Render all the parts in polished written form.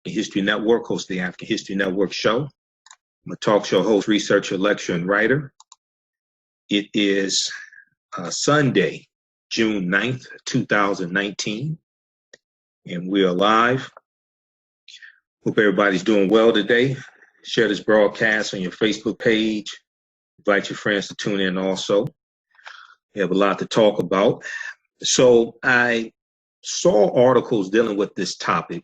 History Network, host of the African History Network show. I'm a talk show host, researcher, lecturer, and writer. It is Sunday, June 9th, 2019, and we are live. Hope everybody's doing well today. Share this broadcast on your Facebook page. Invite your friends to tune in also. We have a lot to talk about. So I saw articles dealing with this topic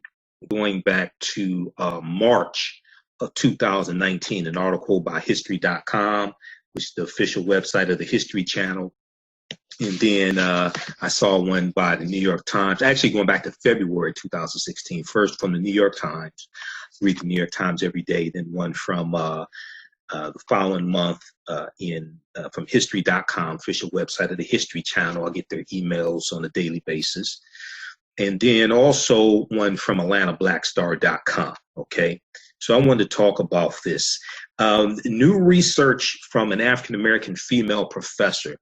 going back to March of 2019, an article by history.com, which is the official website of the History Channel. And then I saw one by the New York Times, actually going back to February 2016, first from the New York Times. Read the New York Times every day, then one from the following month from history.com, official website of the History Channel. I get their emails on a daily basis. And then also one from AtlantaBlackStar.com. Okay, so I wanted to talk about this. New research from an African-American female professor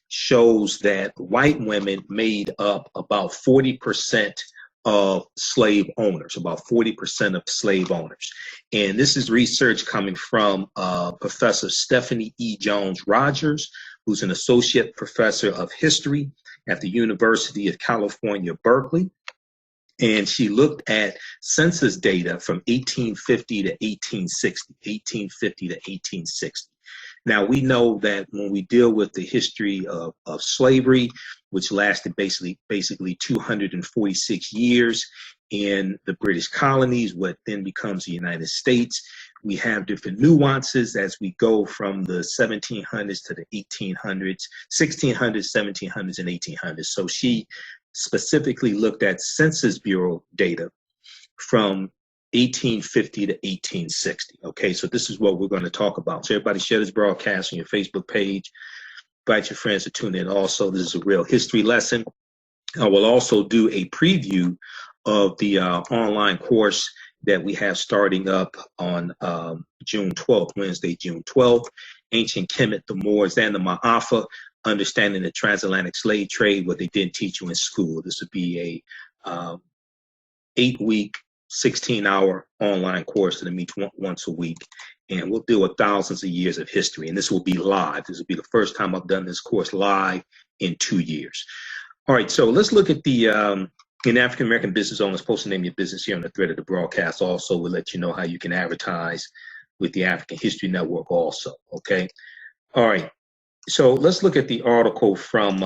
shows that white women made up about 40% of slave owners, about 40% of slave owners. And this is research coming from Professor Stephanie E. Jones-Rogers, who's an associate professor of history at the University of California, Berkeley. And she looked at census data from 1850 to 1860. Now, we know that when we deal with the history of slavery, which lasted basically 246 years in the British colonies, what then becomes the United States, we have different nuances as we go from the 1700s to the 1800s, 1600s, 1700s, and 1800s. So she specifically looked at Census Bureau data from 1850 to 1860. Okay, so this is what we're going to talk about. So everybody share this broadcast on your Facebook page. Invite your friends to tune in also. This is a real history lesson. I will also do a preview of the online course that we have starting up on June 12th, Wednesday, June 12th, Ancient Kemet, the Moors, and the Ma'afa, Understanding the Transatlantic Slave Trade, what they didn't teach you in school. This would be a 8-week, 16-hour online course that meets once a week, and we'll deal with thousands of years of history, and this will be live. This will be the first time I've done this course live in 2 years. All right, so let's look at the in African American business owners, post the name of your business here on the thread of the broadcast. Also, we'll let you know how you can advertise with the African History Network also, okay? All right, so let's look at the article from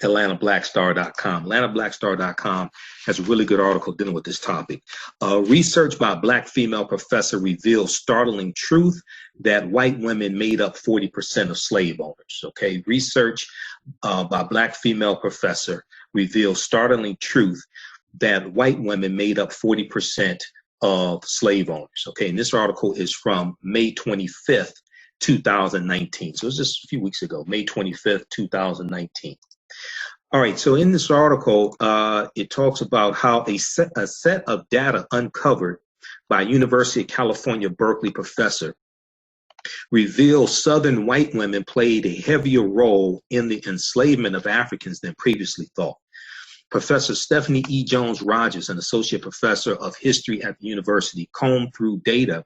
AtlantaBlackStar.com. AtlantaBlackStar.com has a really good article dealing with this topic. Research by Black female professor reveals startling truth that white women made up 40% of slave owners. Okay, research by Black female professor reveals startling truth that white women made up 40% of slave owners. Okay, and this article is from May 25th, 2019. So it's just a few weeks ago, May 25th, 2019. All right, so in this article, it talks about how a set of data uncovered by University of California, Berkeley professor reveals Southern white women played a heavier role in the enslavement of Africans than previously thought. Professor Stephanie E. Jones-Rogers, an associate professor of history at the university, combed through data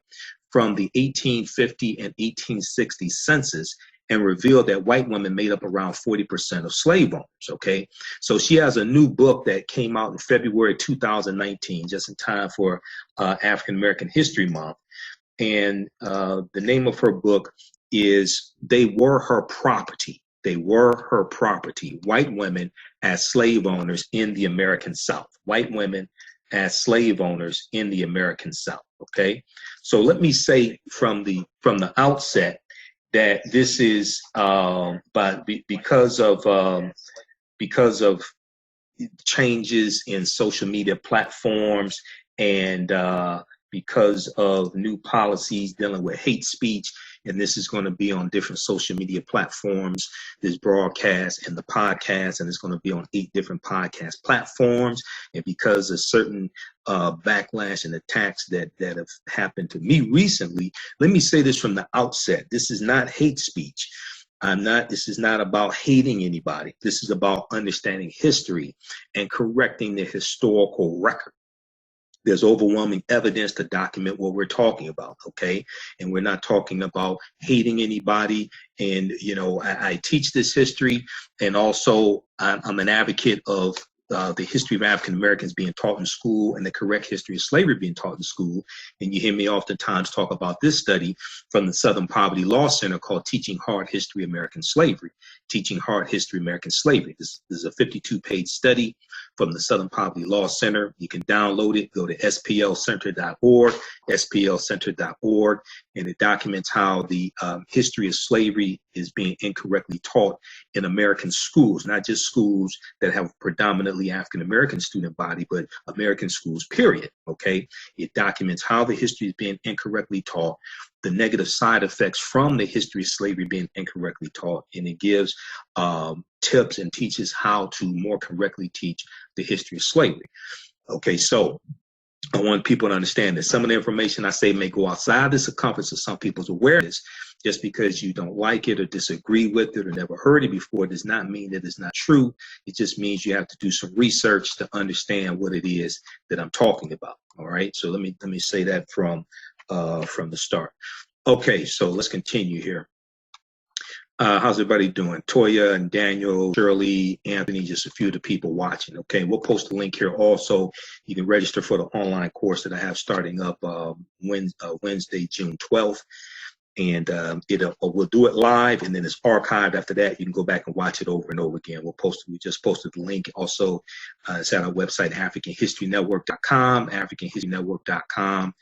from the 1850 and 1860 census and revealed that white women made up around 40% of slave owners, okay? So she has a new book that came out in February 2019, just in time for African American History Month. And the name of her book is They Were Her Property. They Were Her Property, White Women as Slave Owners in the American South. White women as slave owners in the American South, okay? So let me say from the outset that this is because of changes in social media platforms and because of new policies dealing with hate speech, and this is going to be on different social media platforms, this broadcast and the podcast, and it's going to be on 8 different podcast platforms. And because of certain backlash and attacks that have happened to me recently, let me say this from the outset. This is not hate speech. This is not about hating anybody. This is about understanding history and correcting the historical record. There's overwhelming evidence to document what we're talking about, okay? And we're not talking about hating anybody. And, you know, I teach this history, and also I'm an advocate of the history of African Americans being taught in school and the correct history of slavery being taught in school. And you hear me oftentimes talk about this study from the Southern Poverty Law Center called Teaching Hard History American Slavery. Teaching Hard History American Slavery. This is a 52-page study from the Southern Poverty Law Center. You can download it. Go to splcenter.org, splcenter.org, and it documents how the history of slavery is being incorrectly taught in American schools, not just schools that have predominantly African-American student body, but American schools, period, okay? It documents how the history is being incorrectly taught, the negative side effects from the history of slavery being incorrectly taught, and it gives tips and teaches how to more correctly teach the history of slavery. Okay, so I want people to understand that some of the information I say may go outside the circumference of some people's awareness. Just because you don't like it or disagree with it or never heard it before does not mean that it's not true. It just means you have to do some research to understand what it is that I'm talking about. All right, so let me say that from the start. Okay, so let's continue here. How's everybody doing? Toya and Daniel, Shirley, Anthony, just a few of the people watching. Okay, we'll post a link here also. You can register for the online course that I have starting up Wednesday, June 12th. And we'll do it live, and then it's archived after that. You can go back and watch it over and over again. We just posted the link. Also, it's at our website, AfricanHistoryNetwork.com, AfricanHistoryNetwork.com.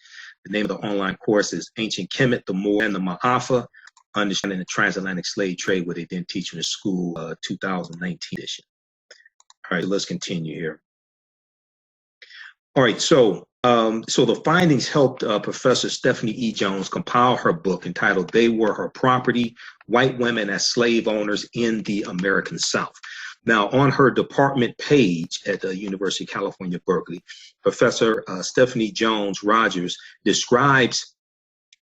The name of the online course is Ancient Kemet, the Moor, and the Ma'afa, Understanding the Transatlantic Slave Trade, where they didn't teach in the school 2019 edition. All right, let's continue here. All right, so the findings helped Professor Stephanie E. Jones compile her book entitled They Were Her Property, White Women as Slave Owners in the American South. Now, on her department page at the University of California, Berkeley, Professor Stephanie Jones Rogers describes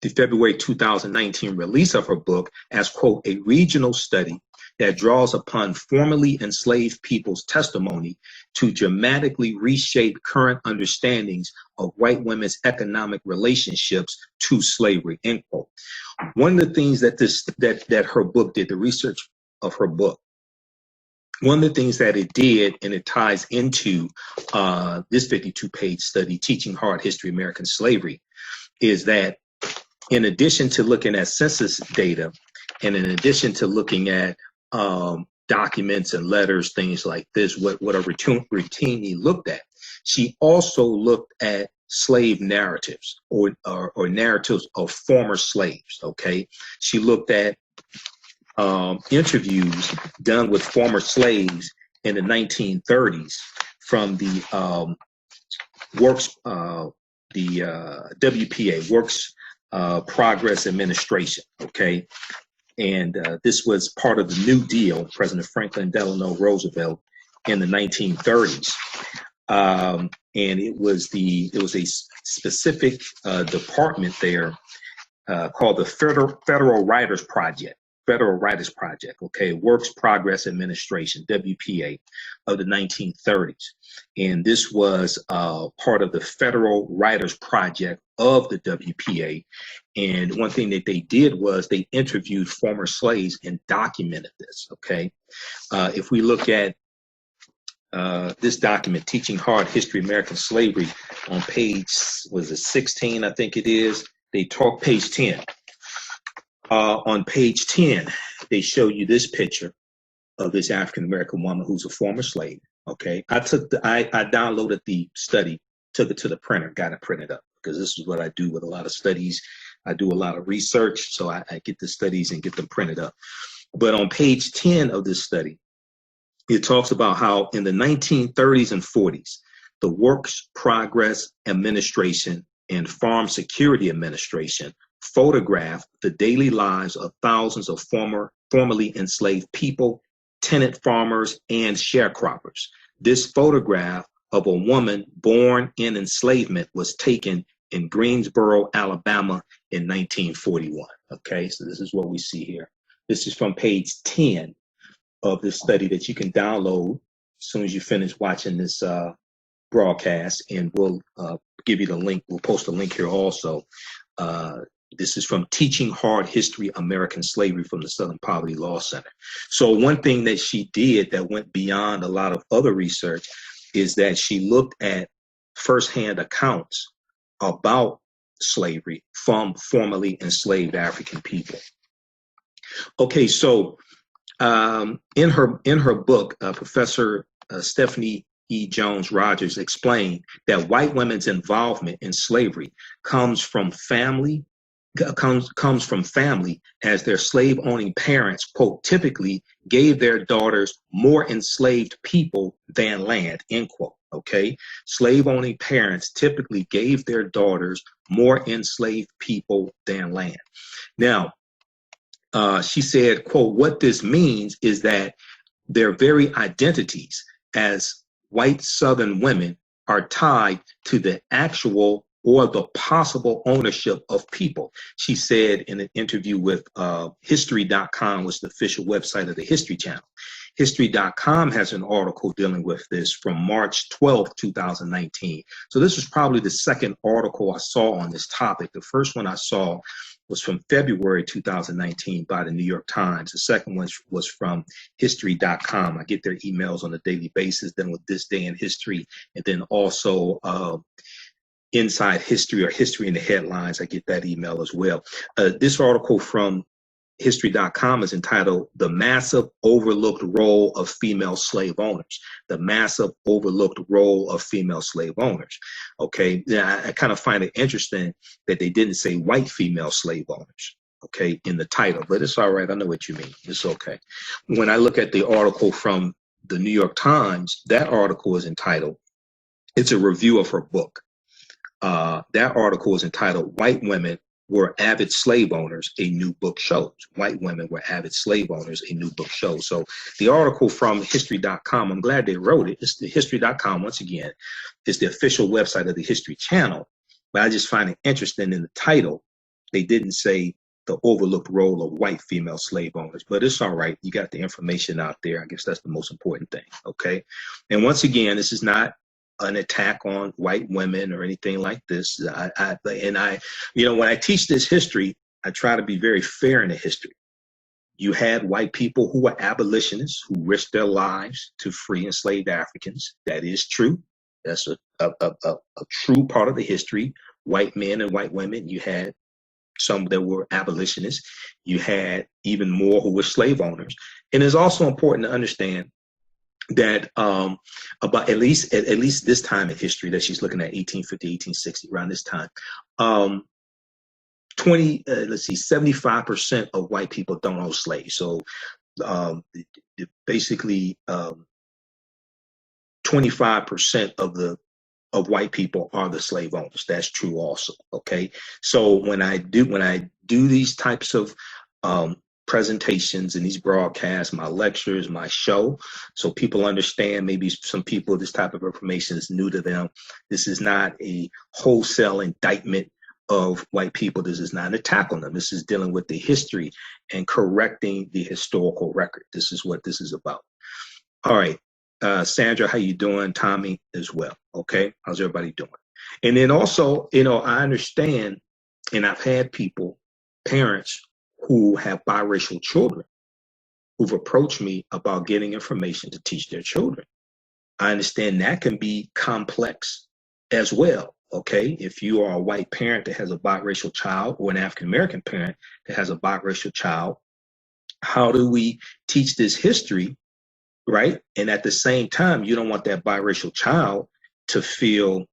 the February 2019 release of her book as, quote, a regional study that draws upon formerly enslaved people's testimony to dramatically reshape current understandings of white women's economic relationships to slavery, end quote. One of the things that her book did, the research of her book, one of the things that it did, and it ties into this 52-page study, Teaching Hard History of American Slavery, is that in addition to looking at census data, and in addition to looking at documents and letters, things like this, what are routinely looked at, she also looked at slave narratives or narratives of former slaves, okay? She looked at interviews done with former slaves in the 1930s from the WPA, Works Progress Administration, okay? And this was part of the New Deal, President Franklin Delano Roosevelt in the 1930s. And it was a specific department there called the Federal Writers Project. Okay, Works Progress Administration, WPA, of the 1930s. And this was part of the Federal Writers Project of the WPA. And one thing that they did was they interviewed former slaves and documented this, okay? If we look at this document, Teaching Hard History of American Slavery, on page, 16, I think it is, they talk page 10. On page 10, they show you this picture of this African-American woman who's a former slave, okay? I downloaded the study, took it to the printer, got it printed up, because this is what I do with a lot of studies. I do a lot of research, so I get the studies and get them printed up. But on page 10 of this study, it talks about how in the 1930s and 40s, the Works Progress Administration and Farm Security Administration photographed the daily lives of thousands of formerly enslaved people, tenant farmers, and sharecroppers. This photograph of a woman born in enslavement was taken in Greensboro, Alabama in 1941. Okay, so this is what we see here. This is from page 10 of this study that you can download as soon as you finish watching this broadcast, and we'll give you the link. We'll post a link here also. This is from Teaching Hard History, American Slavery from the Southern Poverty Law Center. So one thing that she did that went beyond a lot of other research is that she looked at firsthand accounts about slavery from formerly enslaved African people. Okay, so in her book, Professor Stephanie E. Jones Rogers explained that white women's involvement in slavery comes from family as their slave-owning parents, quote, typically gave their daughters more enslaved people than land, end quote, okay? Slave-owning parents typically gave their daughters more enslaved people than land. Now, she said, quote, what this means is that their very identities as white Southern women are tied to the actual or the possible ownership of people. She said in an interview with History.com, was the official website of the History Channel. History.com has an article dealing with this from March 12, 2019. So this was probably the second article I saw on this topic. The first one I saw was from February 2019 by the New York Times. The second one was from History.com. I get their emails on a daily basis, then with This Day in History, and then also Inside History or History in the Headlines. I get that email as well. This article from History.com is entitled The Massive Overlooked Role of Female Slave Owners. The Massive Overlooked Role of Female Slave Owners. Okay, now I kind of find it interesting that they didn't say white female slave owners, okay, in the title, but it's all right. I know what you mean. It's okay. When I look at the article from the New York Times, that article is entitled, it's a review of her book. That article is entitled White Women Were Avid Slave Owners, a New Book Shows. White Women Were Avid Slave Owners, a New Book Shows. So the article from History.com, I'm glad they wrote it. It's the History.com, once again, is the official website of the History Channel. But I just find it interesting in the title, they didn't say the overlooked role of white female slave owners, but it's all right. You got the information out there. I guess that's the most important thing, okay? And once again, this is not an attack on white women or anything like this. You know, when I teach this history, I try to be very fair in the history. You had white people who were abolitionists who risked their lives to free enslaved Africans. That is true. That's a true part of the history. White men and white women. You had some that were abolitionists. You had even more who were slave owners. And it's also important to understand that about at least this time in history that she's looking at, 1850, 1860, around this time, 75% of white people don't own slaves. So basically 25% of white people are the slave owners. That's true also. Okay. So when I do these types of presentations and these broadcasts, my lectures, my show, so people understand, maybe some people, this type of information is new to them. This is not a wholesale indictment of white people. This is not an attack on them. This is dealing with the history and correcting the historical record. This is what this is about. All right. Sandra, how you doing? Tommy as well. Okay. How's everybody doing? And then also, you know, I understand, and I've had people, parents who have biracial children who've approached me about getting information to teach their children. I understand that can be complex as well. Okay. If you are a white parent that has a biracial child, or an African-American parent that has a biracial child, how do we teach this history? Right. And at the same time, you don't want that biracial child to feel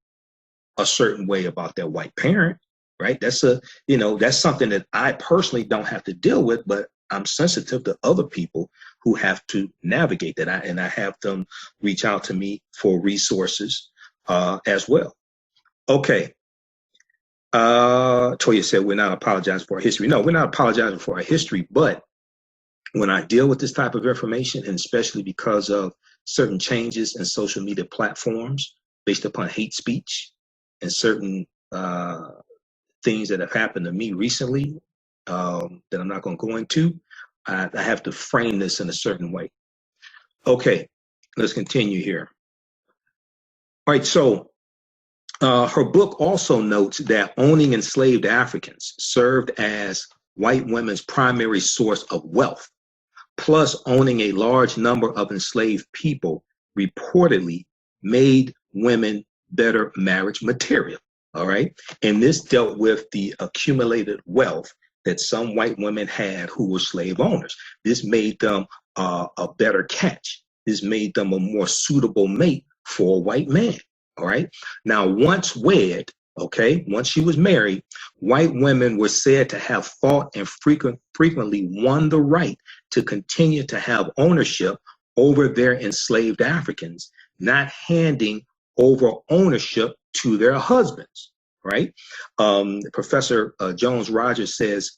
a certain way about their white parent. Right. That's that's something that I personally don't have to deal with, but I'm sensitive to other people who have to navigate that. I have them reach out to me for resources as well. OK. Toya said, we're not apologizing for our history. No, we're not apologizing for our history. But when I deal with this type of information, and especially because of certain changes in social media platforms based upon hate speech and certain things that have happened to me recently that I'm not going to go into, I have to frame this in a certain way. Okay, let's continue here. All right, so Her book also notes that owning enslaved Africans served as white women's primary source of wealth, plus owning a large number of enslaved people reportedly made women better marriage material. All right. And this dealt with the accumulated wealth that some white women had who were slave owners. This made them a better catch. This made them a more suitable mate for a white man. All right. Now, once wed, okay, once she was married, white women were said to have fought and frequently won the right to continue to have ownership over their enslaved Africans, not handing over ownership to their husbands, right? Professor Jones Rogers says,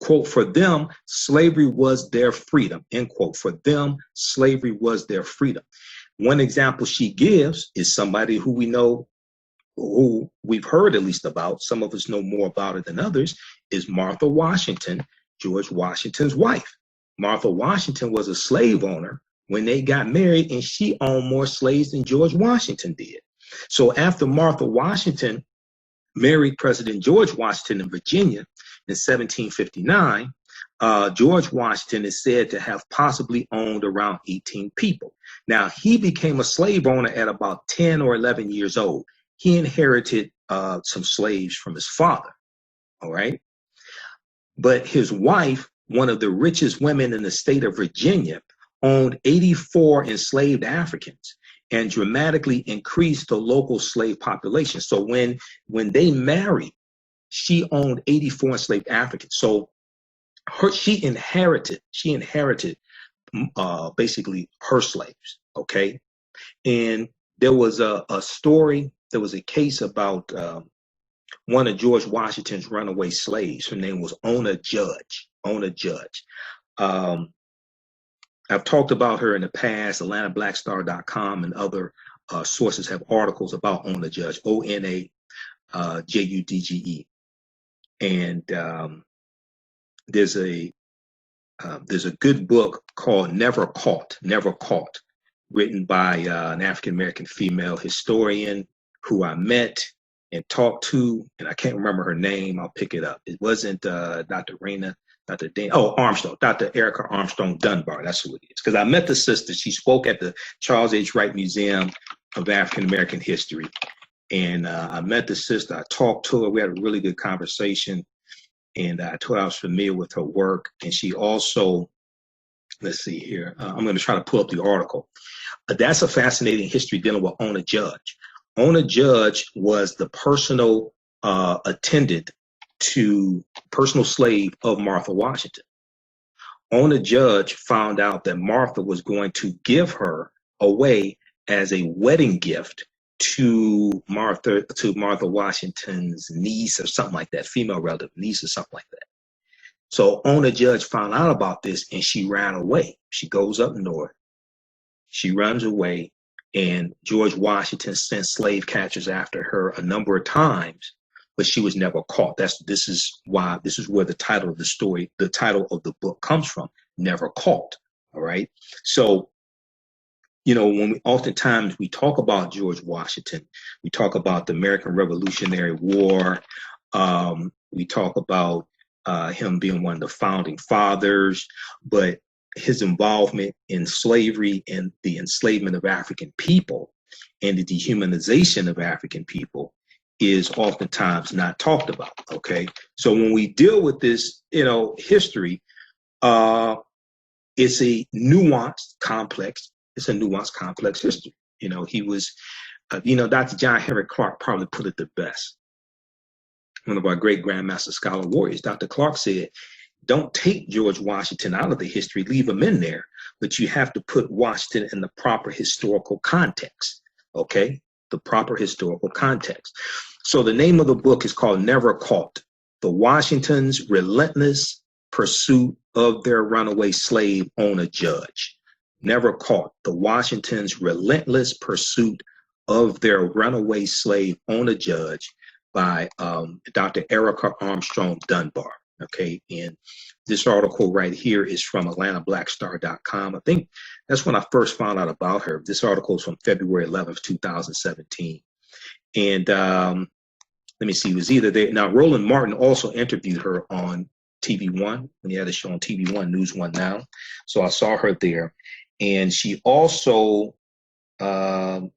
quote, for them, slavery was their freedom, end quote. For them, slavery was their freedom. One example she gives is somebody who we know, who we've heard at least about, some of us know more about it than others, is Martha Washington, George Washington's wife. Martha Washington was a slave owner when they got married, and she owned more slaves than George Washington did. So after Martha Washington married President George Washington in Virginia in 1759, George Washington is said to have possibly owned around 18 people. Now, he became a slave owner at about 10 or 11 years old. He inherited some slaves from his father, all right? But his wife, one of the richest women in the state of Virginia, owned 84 enslaved Africans and dramatically increased the local slave population. So when they married, she owned 84 enslaved Africans. So she inherited basically her slaves, okay? And there was a story, there was a case about one of George Washington's runaway slaves. Her name was Ona Judge. I've talked about her in the past. AtlantaBlackStar.com and other sources have articles about Ona Judge, ONAJUDGE. And there's a good book called Never Caught, written by an African-American female historian who I met and talked to, and I can't remember her name. I'll pick it up. It wasn't Dr. Armstrong, Dr. Erica Armstrong Dunbar. That's who it is. Because I met the sister. She spoke at the Charles H. Wright Museum of African-American History. And I met the sister. I talked to her. We had a really good conversation. And I told her I was familiar with her work. And she also, let's see here. I'm going to try to pull up the article. That's a fascinating history dealing with Ona Judge. Ona Judge was the personal attendant to personal slave of Martha Washington. Ona Judge found out that Martha was going to give her away as a wedding gift to Martha Washington's niece or something like that, female relative niece or something like that. So Ona Judge found out about this and she ran away. She goes up north. She runs away, and George Washington sent slave catchers after her a number of times, but she was never caught. This is where the title of the story, the title of the book comes from, Never Caught. All right. So, when oftentimes we talk about George Washington, we talk about the American Revolutionary War. We talk about him being one of the founding fathers, but his involvement in slavery and the enslavement of African people and the dehumanization of African people is oftentimes not talked about. Okay. So when we deal with this, history, it's a nuanced, complex history. He was, Dr. John Henrik Clarke probably put it the best. One of our great Grandmaster Scholar Warriors, Dr. Clarke said, don't take George Washington out of the history, leave him in there, but you have to put Washington in the proper historical context, okay? The proper historical context. So the name of the book is called Never Caught, The Washingtons' Relentless Pursuit of Their Runaway Slave Ona Judge. Never Caught, The Washingtons' Relentless Pursuit of Their Runaway Slave Ona Judge by Dr. Erica Armstrong Dunbar. Okay, and this article right here is from AtlantaBlackStar.com. I think that's when I first found out about her. This article is from February 11th, 2017. And let me see, it was either there. Now, Roland Martin also interviewed her on TV1 when he had a show on TV1, News One Now. So I saw her there. And she also, let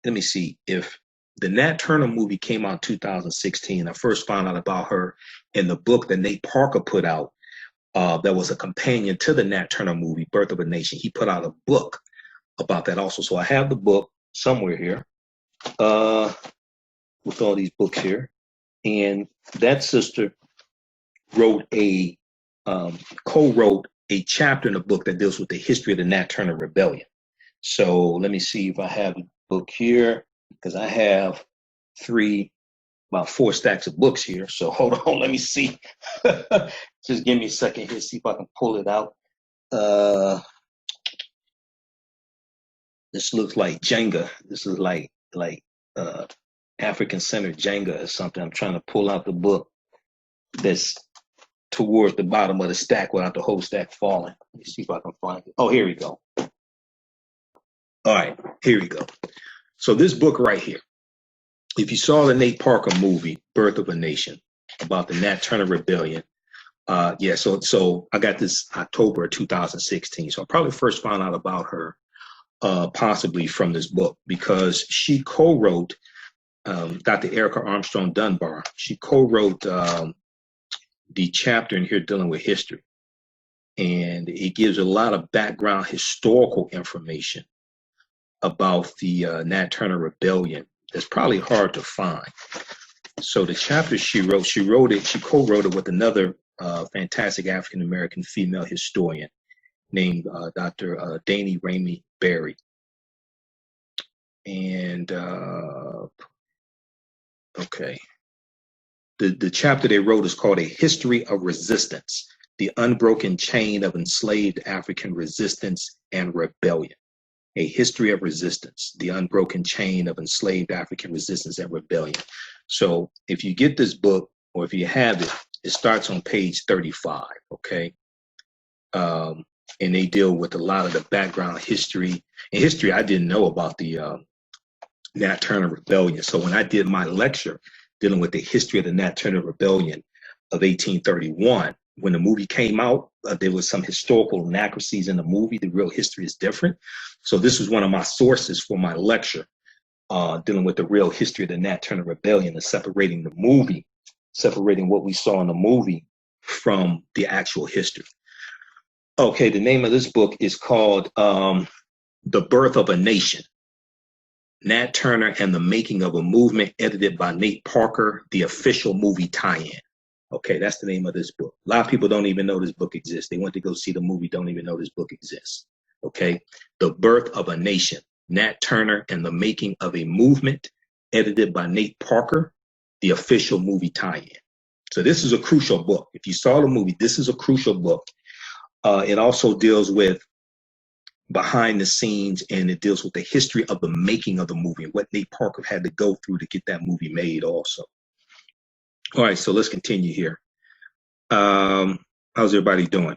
me see, if the Nat Turner movie came out in 2016, I first found out about her in the book that Nate Parker put out. That was a companion to the Nat Turner movie, Birth of a Nation. He put out a book about that also. So I have the book somewhere here with all these books here. And that sister wrote co-wrote a chapter in the book that deals with the history of the Nat Turner Rebellion. So let me see if I have a book here, because I have about 4 stacks of books here. So hold on, let me see. Just give me a second here, see if I can pull it out. This looks like Jenga. This is like African-centered Jenga or something. I'm trying to pull out the book that's towards the bottom of the stack without the whole stack falling. Let me see if I can find it. Oh, here we go. All right, here we go. So this book right here, if you saw the Nate Parker movie, Birth of a Nation, about the Nat Turner Rebellion, so I got this October 2016. So I probably first found out about her possibly from this book, because she co-wrote, Dr. Erica Armstrong Dunbar, she co-wrote the chapter in here dealing with history. And it gives a lot of background historical information about the Nat Turner Rebellion that's probably hard to find. So the chapter she co-wrote it with another fantastic African-American female historian named Dr. Danny Ramey Berry. And okay, the chapter they wrote is called A History of Resistance, the Unbroken Chain of Enslaved African Resistance and Rebellion. A History of Resistance, the Unbroken Chain of Enslaved African Resistance and Rebellion. So if you get this book, or if you have it, it starts on page 35, okay? And they deal with a lot of the background history. And history I didn't know about the Nat Turner Rebellion. So when I did my lecture dealing with the history of the Nat Turner Rebellion of 1831, when the movie came out, there was some historical inaccuracies in the movie. The real history is different. So this was one of my sources for my lecture, dealing with the real history of the Nat Turner Rebellion and separating the movie, separating what we saw in the movie from the actual history. Okay, the name of this book is called The Birth of a Nation, Nat Turner and the Making of a Movement, edited by Nate Parker, the official movie tie-in. Okay, that's the name of this book. A lot of people don't even know this book exists. They went to go see the movie, don't even know this book exists. Okay, The Birth of a Nation, Nat Turner and the Making of a Movement, edited by Nate Parker, the official movie tie-in. So this is a crucial book. If you saw the movie, this is a crucial book. It also deals with behind the scenes, and it deals with the history of the making of the movie and what Nate Parker had to go through to get that movie made also. All right, so let's continue here. How's everybody doing?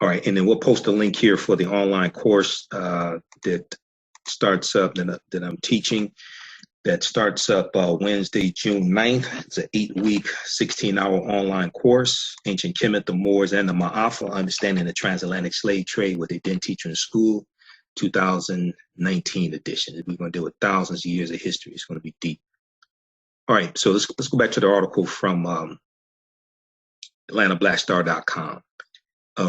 All right, and then we'll post a link here for the online course that starts up, that I'm teaching, that starts up Wednesday, June 9th. It's an 8-week, 16-hour online course, Ancient Kemet, the Moors, and the Ma'afa, Understanding the Transatlantic Slave Trade, what they didn't teach in school, 2019 edition. We're going to deal with thousands of years of history. It's going to be deep. All right, so let's go back to the article from AtlantaBlackStar.com.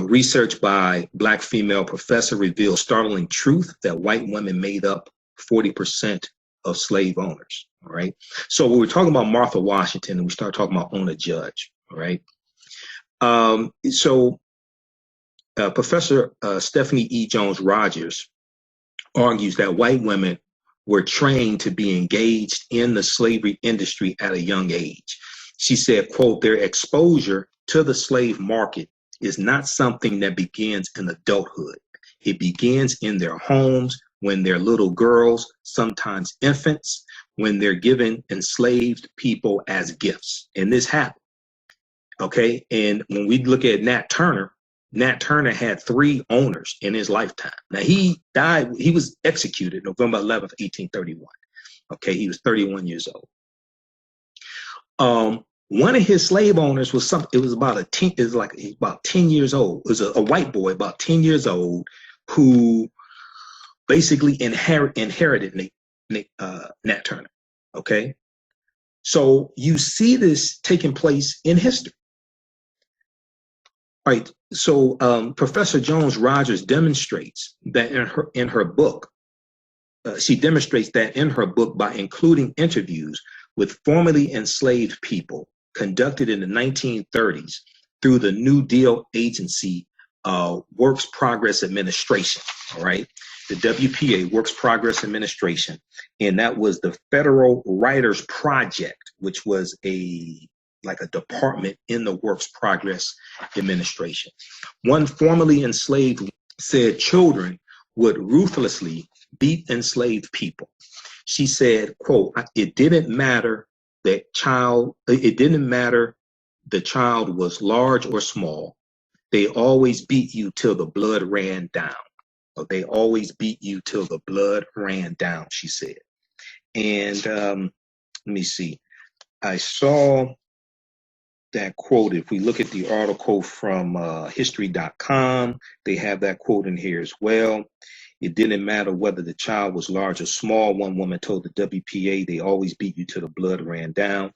Research by Black female professor reveals startling truth that white women made up 40% of slave owners. All right. So we were talking about Martha Washington, and we started talking about Ona Judge. All right. Professor Stephanie E. Jones Rogers argues that white women were trained to be engaged in the slavery industry at a young age. She said, quote, their exposure to the slave market is not something that begins in adulthood. It begins in their homes when they're little girls, sometimes infants, when they're given enslaved people as gifts. And this happened. Okay. And when we look at Nat Turner had 3 owners in his lifetime. Now he died, he was executed November 11th, 1831. Okay, he was 31 years old. One of his slave owners was something. It was about 10 years old. It was a white boy about 10 years old who basically inherited Nat Turner. Okay, so you see this taking place in history. All right. So Professor Jones Rogers demonstrates that in her book. She demonstrates that in her book by including interviews with formerly enslaved people conducted in the 1930s through the New Deal Agency Works Progress Administration, all right? The WPA, Works Progress Administration, and that was the Federal Writers Project, which was like a department in the Works Progress Administration. One formerly enslaved said children would ruthlessly beat enslaved people. She said, quote, it didn't matter the child was large or small. They always beat you till the blood ran down. Or they always beat you till the blood ran down, she said. And let me see. I saw that quote. If we look at the article from history.com, they have that quote in here as well. It didn't matter whether the child was large or small. One woman told the WPA, they always beat you till the blood ran down.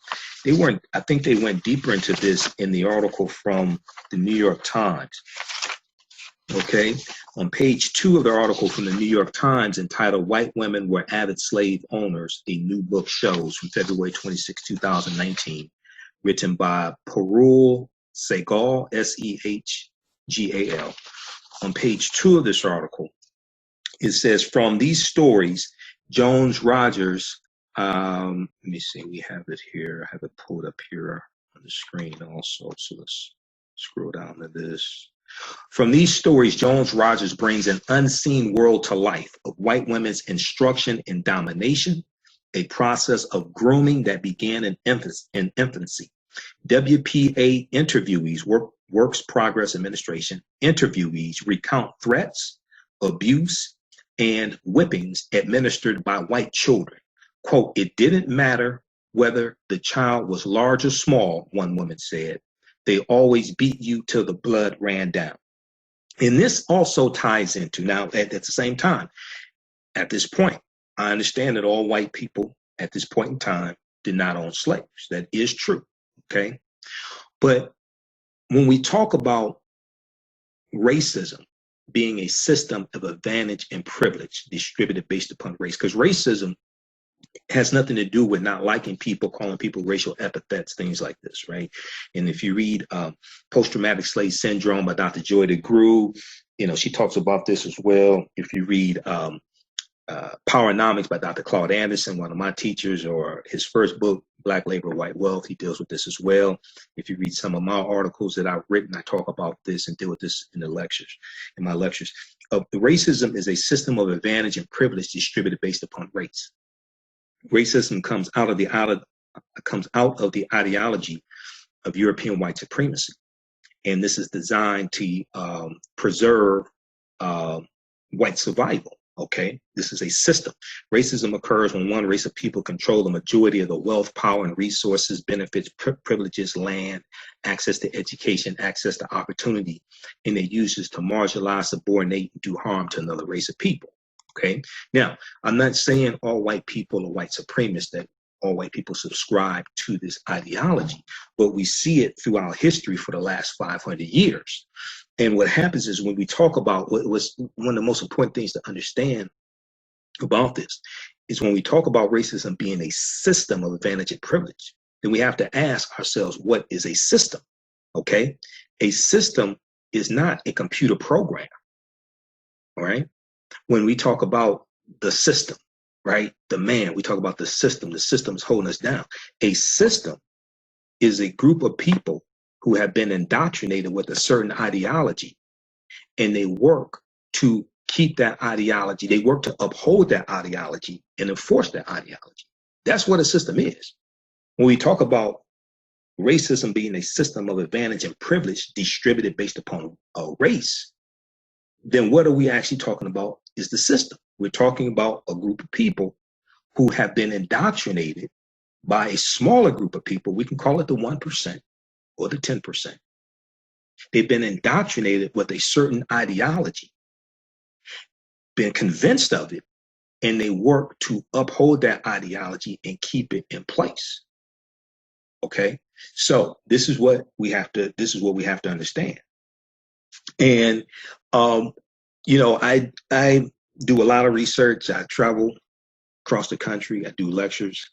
I think they went deeper into this in the article from the New York Times. Okay, on page 2 of the article from the New York Times entitled White Women Were Avid Slave Owners, a New Book Shows, from February 26, 2019, written by Parul Sehgal, Sehgal. On page 2 of this article, it says, from these stories, Jones Rogers, let me see, we have it here. I have it pulled up here on the screen also. So let's scroll down to this. From these stories, Jones Rogers brings an unseen world to life of white women's instruction in domination, a process of grooming that began in infancy. WPA interviewees, Works Progress Administration interviewees recount threats, abuse, and whippings administered by white children. Quote, it didn't matter whether the child was large or small, one woman said. They always beat you till the blood ran down. And this also ties into, now at the same time, at this point, I understand that all white people at this point in time did not own slaves. That is true, okay? But when we talk about racism being a system of advantage and privilege distributed based upon race, because racism has nothing to do with not liking people, calling people racial epithets, things like this, right? And if you read Post-Traumatic Slave Syndrome by Dr. Joy DeGruy, she talks about this as well. If you read Powernomics by Dr. Claude Anderson, one of my teachers, or his first book, Black Labor, White Wealth, he deals with this as well. If you read some of my articles that I've written, I talk about this and deal with this in my lectures. Racism is a system of advantage and privilege distributed based upon race. Racism comes out of the ideology of European white supremacy, and this is designed to preserve white survival. Okay, this is a system. Racism occurs when one race of people control the majority of the wealth, power, and resources, benefits, privileges, land, access to education, access to opportunity, and they use this to marginalize, subordinate, and do harm to another race of people. Okay, now I'm not saying all white people are white supremacists, that all white people subscribe to this ideology, but we see it throughout history for the last 500 years. And what happens is when we talk about what was one of the most important things to understand about this is when we talk about racism being a system of advantage and privilege, then we have to ask ourselves, what is a system? Okay, a system is not a computer program. All right. When we talk about the system, right, we talk about the system's holding us down. A system is a group of people who have been indoctrinated with a certain ideology, and they work to keep that ideology, they work to uphold that ideology and enforce that ideology. That's what a system is. When we talk about racism being a system of advantage and privilege distributed based upon a race, then what are we actually talking about is the system. We're talking about a group of people who have been indoctrinated by a smaller group of people. We can call it the 1% or the 10%. They've been indoctrinated with a certain ideology, been convinced of it, and they work to uphold that ideology and keep it in place. Okay, so this is what we have to understand. And you know, I do a lot of research. I travel across the country. I do lectures.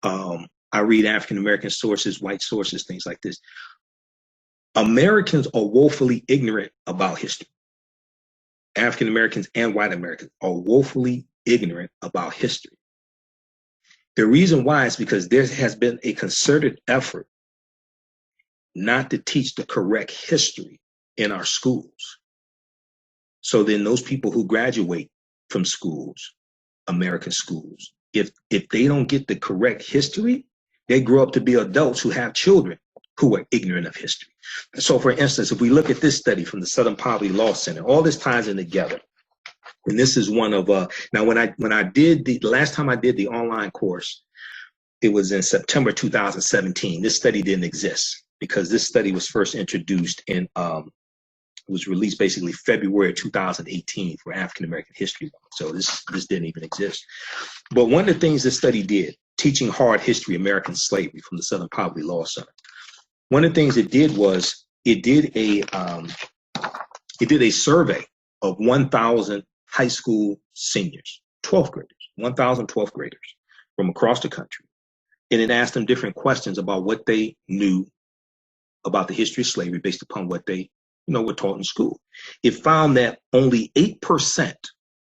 I read African American sources, white sources, things like this. Americans are woefully ignorant about history. African Americans and white Americans are woefully ignorant about history. The reason why is because there has been a concerted effort not to teach the correct history in our schools. So then those people who graduate from schools, American schools, if they don't get the correct history, they grow up to be adults who have children who are ignorant of history. So for instance, if we look at this study from the Southern Poverty Law Center, all this ties in together. And this is one of, now when I did the last time I did the online course, it was in September 2017. This study didn't exist because this study was first introduced in, it was released basically February 2018 for African American history. So this didn't even exist. But one of the things this study did, Teaching Hard History, American Slavery from the Southern Poverty Law Center. One of the things it did was it did a survey of 1,000 high school seniors, 12th graders, 1,000 12th graders from across the country. And it asked them different questions about what they knew about the history of slavery based upon what they, were taught in school. It found that only 8%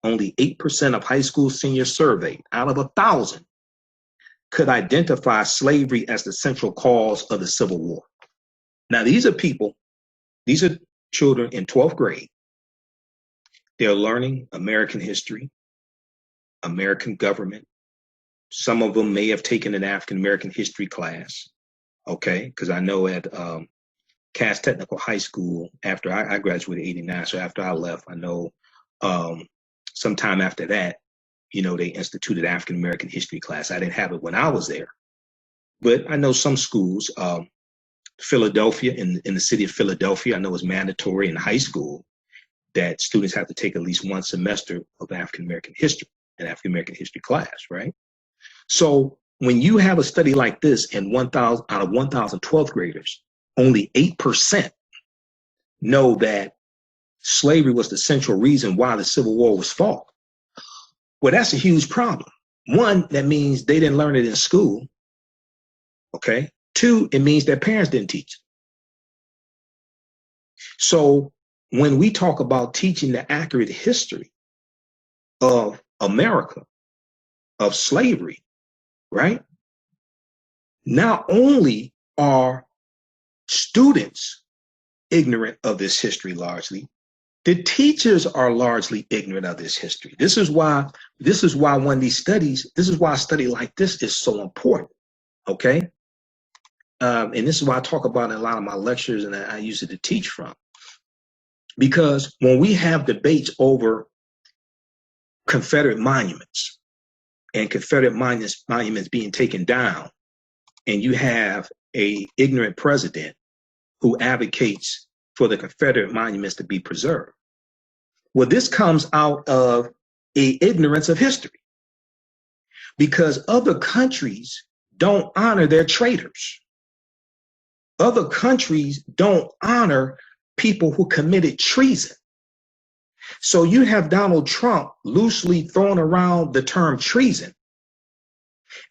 of high school seniors surveyed out of 1,000 could identify slavery as the central cause of the Civil War. Now, these are children in 12th grade. They're learning American history, American government. Some of them may have taken an African American history class, okay? Because I know at Cass Technical High School, after I graduated in '89, so after I left, I know sometime after that, they instituted African American history class. I didn't have it when I was there, but I know some schools, Philadelphia, in the city of Philadelphia, I know it's mandatory in high school that students have to take at least one semester of African American history, an African American history class, right? So when you have a study like this and 1,000 out of 1,000 12th graders, only 8% know that slavery was the central reason why the Civil War was fought. Well, that's a huge problem. One, that means they didn't learn it in school. Okay. Two, it means their parents didn't teach it. So when we talk about teaching the accurate history of America, of slavery, right? Not only are students ignorant of this history largely, the teachers are largely ignorant of this history. This is why one of these studies, this is why a study like this is so important, okay? And this is why I talk about in a lot of my lectures and I use it to teach from. Because when we have debates over Confederate monuments and Confederate monuments being taken down, and you have an ignorant president who advocates for the Confederate monuments to be preserved. Well, this comes out of an ignorance of history because other countries don't honor their traitors. Other countries don't honor people who committed treason. So you have Donald Trump loosely throwing around the term treason,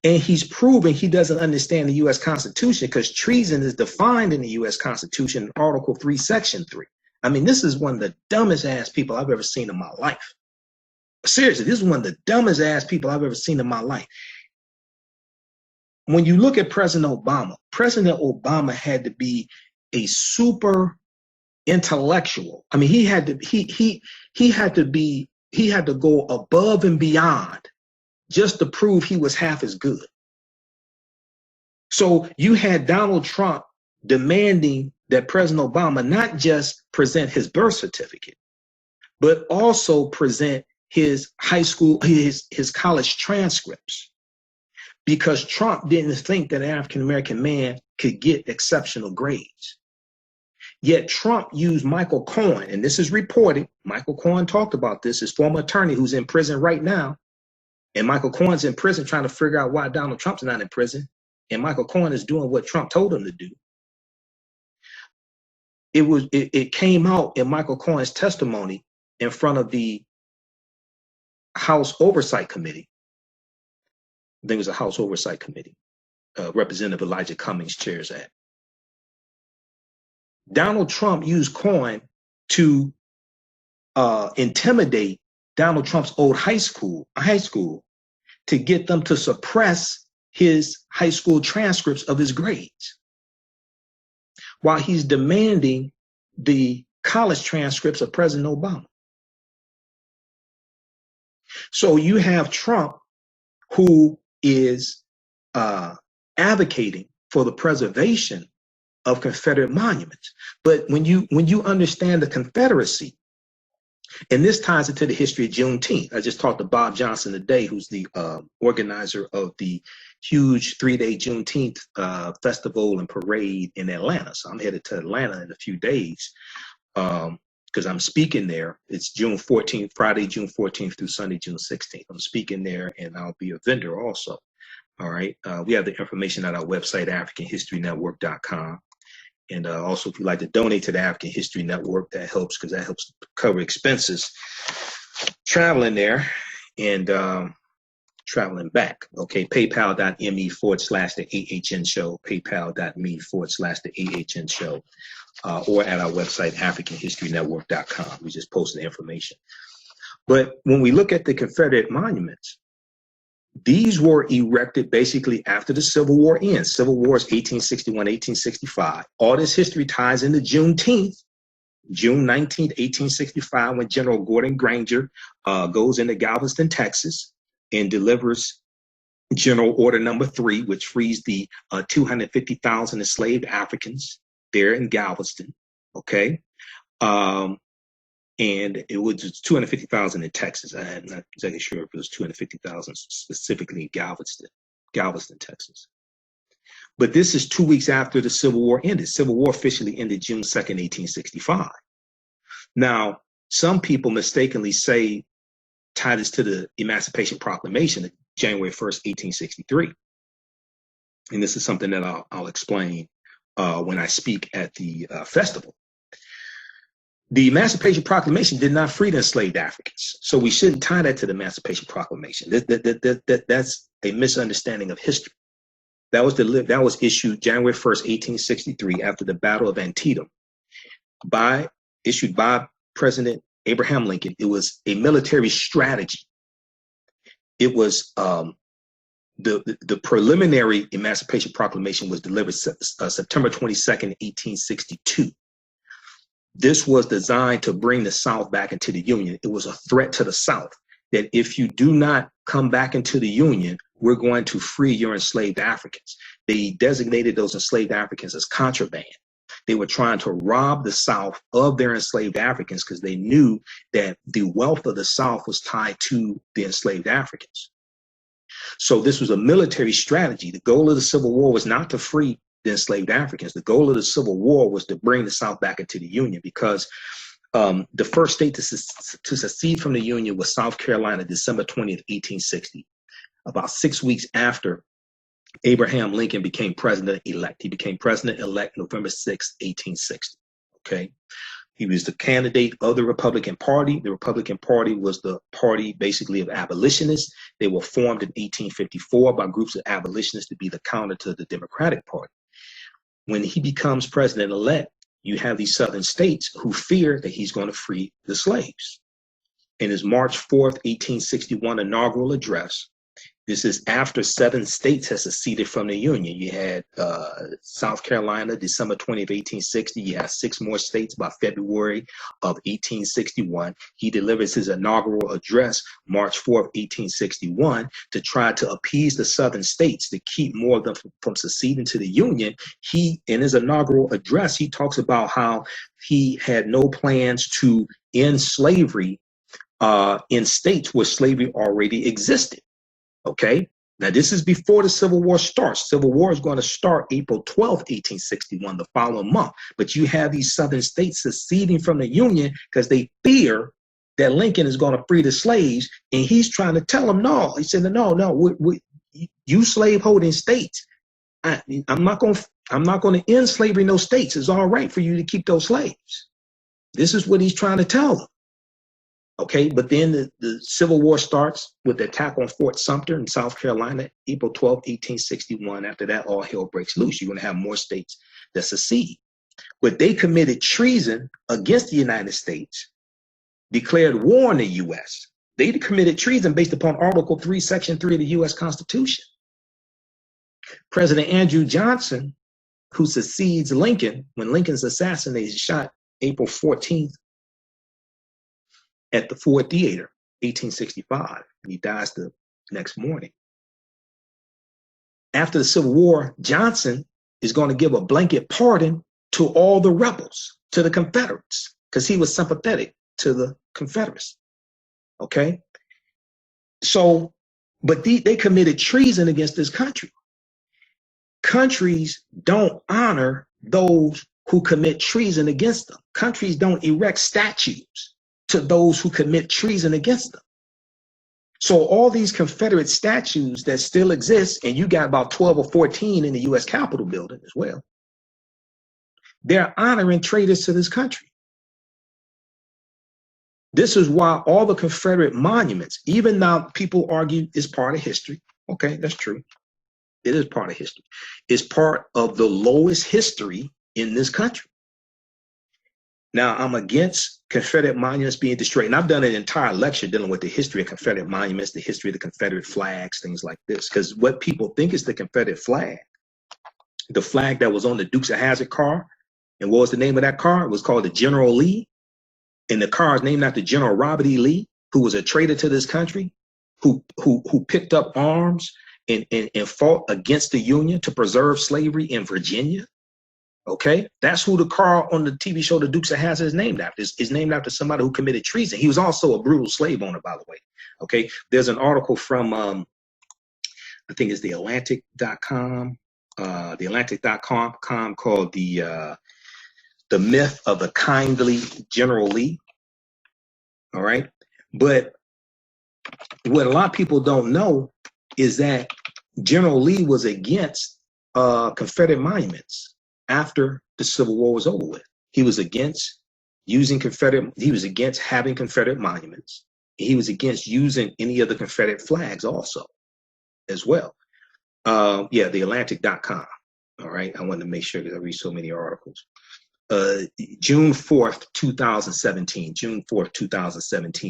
and he's proven he doesn't understand the U.S. Constitution because treason is defined in the U.S. Constitution in Article 3, Section 3. I mean, this is one of the dumbest ass people I've ever seen in my life. Seriously, this is one of the dumbest ass people I've ever seen in my life. When you look at President Obama had to be a super intellectual. I mean, he had to go above and beyond just to prove he was half as good. So you had Donald Trump demanding that President Obama not just present his birth certificate, but also present his high school, his college transcripts, because Trump didn't think that an African-American man could get exceptional grades. Yet Trump used Michael Cohen, and this is reported. Michael Cohen talked about this, his former attorney who's in prison right now. And Michael Cohen's in prison trying to figure out why Donald Trump's not in prison. And Michael Cohen is doing what Trump told him to do. It came out in Michael Cohen's testimony in front of the House Oversight Committee. I think it was a House Oversight Committee. Representative Elijah Cummings chairs that. Donald Trump used Cohen to intimidate Donald Trump's old high school to get them to suppress his high school transcripts of his grades, while he's demanding the college transcripts of President Obama. So you have Trump, who is advocating for the preservation of Confederate monuments. But when you understand the Confederacy, and this ties into the history of Juneteenth. I just talked to Bob Johnson today, who's the organizer of the huge 3-day Juneteenth festival and parade in Atlanta. So I'm headed to Atlanta in a few days because I'm speaking there. It's June 14th, Friday, June 14th through Sunday, June 16th. I'm speaking there, and I'll be a vendor also. All right. We have the information at our website, AfricanHistoryNetwork.com. And also, if you'd like to donate to the African History Network, that helps, because that helps cover expenses traveling there and traveling back. Okay, paypal.me/the AHN show, paypal.me/the AHN show, or at our website, AfricanHistoryNetwork.com. We just post the information. But when we look at the Confederate monuments, these were erected basically after the Civil War ends. Civil War is 1861, 1865. All this history ties into Juneteenth, June 19th, 1865, when General Gordon Granger goes into Galveston, Texas, and delivers General Order Number 3, which frees the 250,000 enslaved Africans there in Galveston. Okay. And it was 250,000 in Texas. I'm not exactly sure if it was 250,000 specifically in Galveston, Texas. But this is 2 weeks after the Civil War ended. Civil War officially ended June 2nd, 1865. Now, some people mistakenly tie this to the Emancipation Proclamation of January 1st, 1863. And this is something that I'll explain when I speak at the festival. The Emancipation Proclamation did not free the enslaved Africans, so we shouldn't tie that to the Emancipation Proclamation. That's a misunderstanding of history. That was issued January 1st, 1863, after the Battle of Antietam, issued by President Abraham Lincoln. It was a military strategy. It was the preliminary Emancipation Proclamation was delivered September 22nd, 1862. This was designed to bring the South back into the Union. It was a threat to the South that if you do not come back into the Union, we're going to free your enslaved Africans. They designated those enslaved Africans as contraband. They were trying to rob the South of their enslaved Africans because they knew that the wealth of the South was tied to the enslaved Africans. So this was a military strategy. The goal of the Civil War was not to free the enslaved Africans. The goal of the Civil War was to bring the South back into the Union, because the first state to secede from the Union was South Carolina, December 20th, 1860. About 6 weeks after Abraham Lincoln became president-elect. He became president-elect November 6th, 1860. Okay. He was the candidate of the Republican Party. The Republican Party was the party basically of abolitionists. They were formed in 1854 by groups of abolitionists to be the counter to the Democratic Party. When he becomes president-elect, you have these southern states who fear that he's going to free the slaves. In his March 4th, 1861 inaugural address, this is after 7 states had seceded from the Union. You had South Carolina, December 20th, 1860. You had 6 more states by February of 1861. He delivers his inaugural address, March 4th, 1861, to try to appease the southern states, to keep more of them from seceding to the Union. He, in his inaugural address, he talks about how he had no plans to end slavery in states where slavery already existed. Okay. Now, this is before the Civil War starts. Civil War is going to start April 12th, 1861, the following month. But you have these southern states seceding from the Union because they fear that Lincoln is going to free the slaves. And he's trying to tell them, no. He said, no, you slave-holding states, I'm not going to end slavery in those states. It's all right for you to keep those slaves. This is what he's trying to tell them. Okay, but then the Civil War starts with the attack on Fort Sumter in South Carolina, April 12, 1861. After that, all hell breaks loose. You're going to have more states that secede. But they committed treason against the United States, declared war on the U.S. They committed treason based upon Article 3, Section 3 of the U.S. Constitution. President Andrew Johnson, who succeeds Lincoln when Lincoln's assassinated, shot April 14th, at the Ford Theater, 1865. He dies the next morning. After the Civil War, Johnson is going to give a blanket pardon to all the rebels, to the Confederates, because he was sympathetic to the Confederacy. Okay? So, but they committed treason against this country. Countries don't honor those who commit treason against them. Countries don't erect statues to those who commit treason against them. So all these Confederate statues that still exist, and you got about 12 or 14 in the U.S. Capitol building as well, they're honoring traitors to this country. This is why all the Confederate monuments, even now people argue is part of history. Okay, that's true. It is part of history. It's part of the lowest history in this country. Now, I'm against Confederate monuments being destroyed. And I've done an entire lecture dealing with the history of Confederate monuments, the history of the Confederate flags, things like this. Because what people think is the Confederate flag, the flag that was on the Dukes of Hazzard car. And what was the name of that car? It was called the General Lee. And the car is named after General Robert E. Lee, who was a traitor to this country, who picked up arms and fought against the Union to preserve slavery in Virginia. Okay, that's who the car on the TV show The Dukes of Hazzard is named after. It's named after somebody who committed treason. He was also a brutal slave owner, by the way. Okay, there's an article from, I think it's the Atlantic.com, called the Myth of the Kindly General Lee. All right, but what a lot of people don't know is that General Lee was against Confederate monuments. After the Civil War was over with, he was against using he was against having Confederate monuments. He was against using any of the Confederate flags also, as well. Yeah, the Atlantic.com. All right, I wanted to make sure because I read so many articles. June 4th, 2017,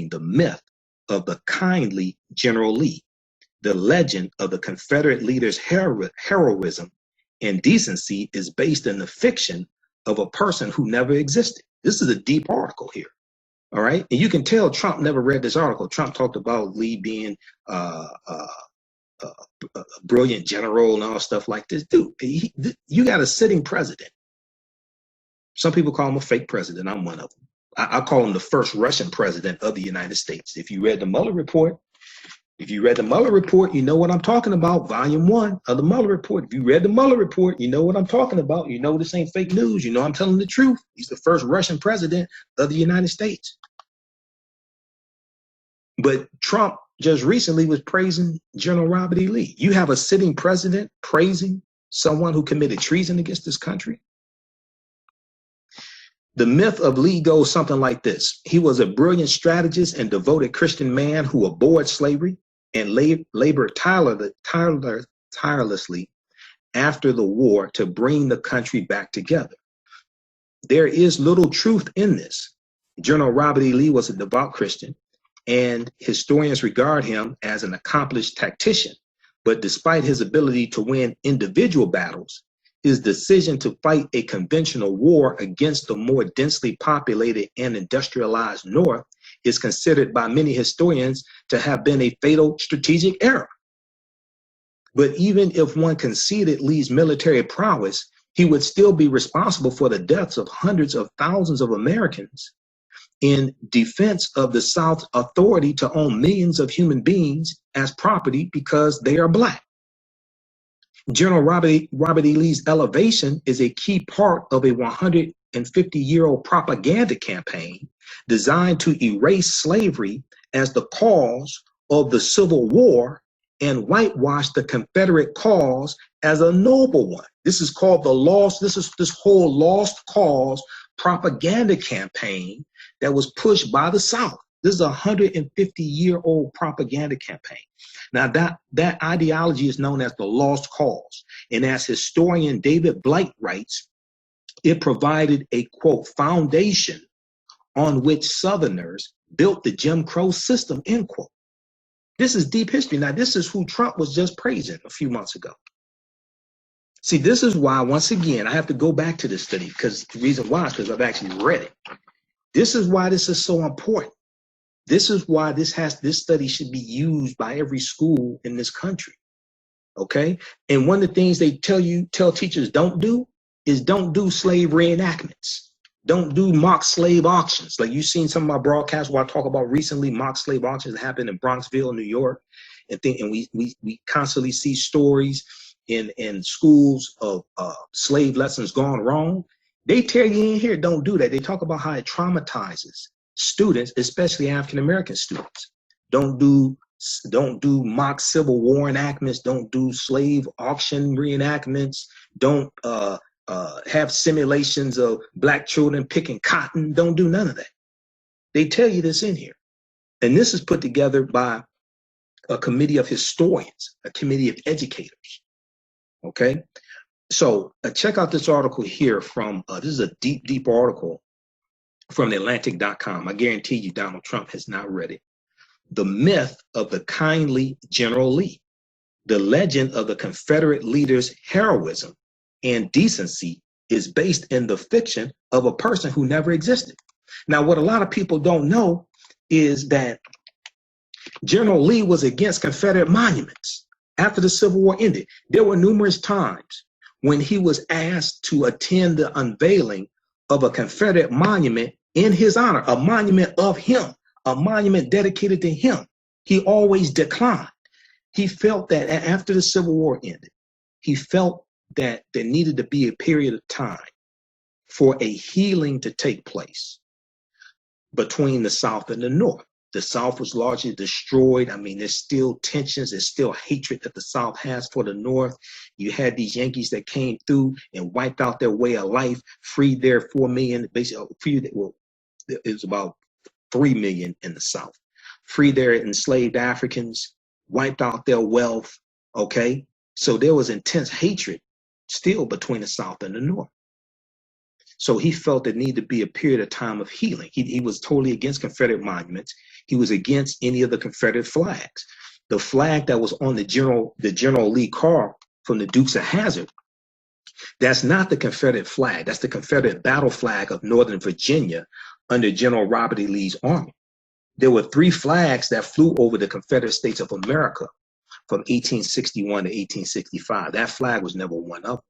the myth of the kindly General Lee, the legend of the Confederate leader's heroism and decency is based in the fiction of a person who never existed. This is a deep article here. All right. And you can tell Trump never read this article. Trump talked about Lee being a brilliant general and all stuff like this. Dude, you got a sitting president. Some people call him a fake president. I'm one of them. I call him the first Russian president of the United States. If you read the Mueller report, you know what I'm talking about. Volume 1 of the Mueller report. If you read the Mueller report, you know what I'm talking about. You know this ain't fake news. You know I'm telling the truth. He's the first Russian president of the United States. But Trump just recently was praising General Robert E. Lee. You have a sitting president praising someone who committed treason against this country. The myth of Lee goes something like this. He was a brilliant strategist and devoted Christian man who abhorred slavery and labored tirelessly after the war to bring the country back together. There is little truth in this. General Robert E. Lee was a devout Christian, and historians regard him as an accomplished tactician. But despite his ability to win individual battles, his decision to fight a conventional war against the more densely populated and industrialized North is considered by many historians to have been a fatal strategic error. But even if one conceded Lee's military prowess, he would still be responsible for the deaths of hundreds of thousands of Americans in defense of the South's authority to own millions of human beings as property because they are Black. General Robert E. Lee's elevation is a key part of a 150-year-old propaganda campaign designed to erase slavery as the cause of the Civil War and whitewash the Confederate cause as a noble one. This is called this whole lost cause propaganda campaign that was pushed by the South. This is a 150-year-old propaganda campaign. Now that ideology is known as the lost cause. And as historian David Blight writes, it provided a, quote, foundation on which Southerners built the Jim Crow system, end quote. This is deep history. Now, this is who Trump was just praising a few months ago. See, this is why, once again, I have to go back to this study, because the reason why is because I've actually read it. This is why this is so important. This is why this study should be used by every school in this country. Okay? And one of the things they tell teachers don't do is don't do slave reenactments. Don't do mock slave auctions. Like you've seen some of my broadcasts where I talk about recently mock slave auctions that happened in Bronxville, New York. And we constantly see stories in schools of slave lessons gone wrong. They tell you in here, don't do that. They talk about how it traumatizes students, especially African-American students. Don't do mock Civil War enactments. Don't do slave auction reenactments. Don't have simulations of Black children picking cotton. Don't do none of that. They tell you this in here. And this is put together by a committee of historians, a committee of educators. Okay? So check out this article here from, this is a deep, deep article from theatlantic.com. I guarantee you Donald Trump has not read it. The myth of the kindly General Lee, the legend of the Confederate leader's heroism and decency is based in the fiction of a person who never existed. Now, what a lot of people don't know is that General Lee was against Confederate monuments after the Civil War ended. There were numerous times when he was asked to attend the unveiling of a Confederate monument in his honor, a monument of him, a monument dedicated to him. He always declined. He felt that after the Civil War ended, he felt that there needed to be a period of time for a healing to take place between the South and the North. The South was largely destroyed. I mean, there's still tensions, there's still hatred that the South has for the North. You had these Yankees that came through and wiped out their way of life, freed their 4 million, basically, it was about 3 million in the South, freed their enslaved Africans, wiped out their wealth, okay? So there was intense hatred still between the South and the North. So he felt there needed to be a period of time of healing. He was totally against Confederate monuments. He was against any of the Confederate flags. The flag that was on the General Lee car from the Dukes of Hazzard, that's not the Confederate flag. That's the Confederate battle flag of Northern Virginia under General Robert E. Lee's army. There were 3 flags that flew over the Confederate States of America from 1861 to 1865. That flag was never one of them.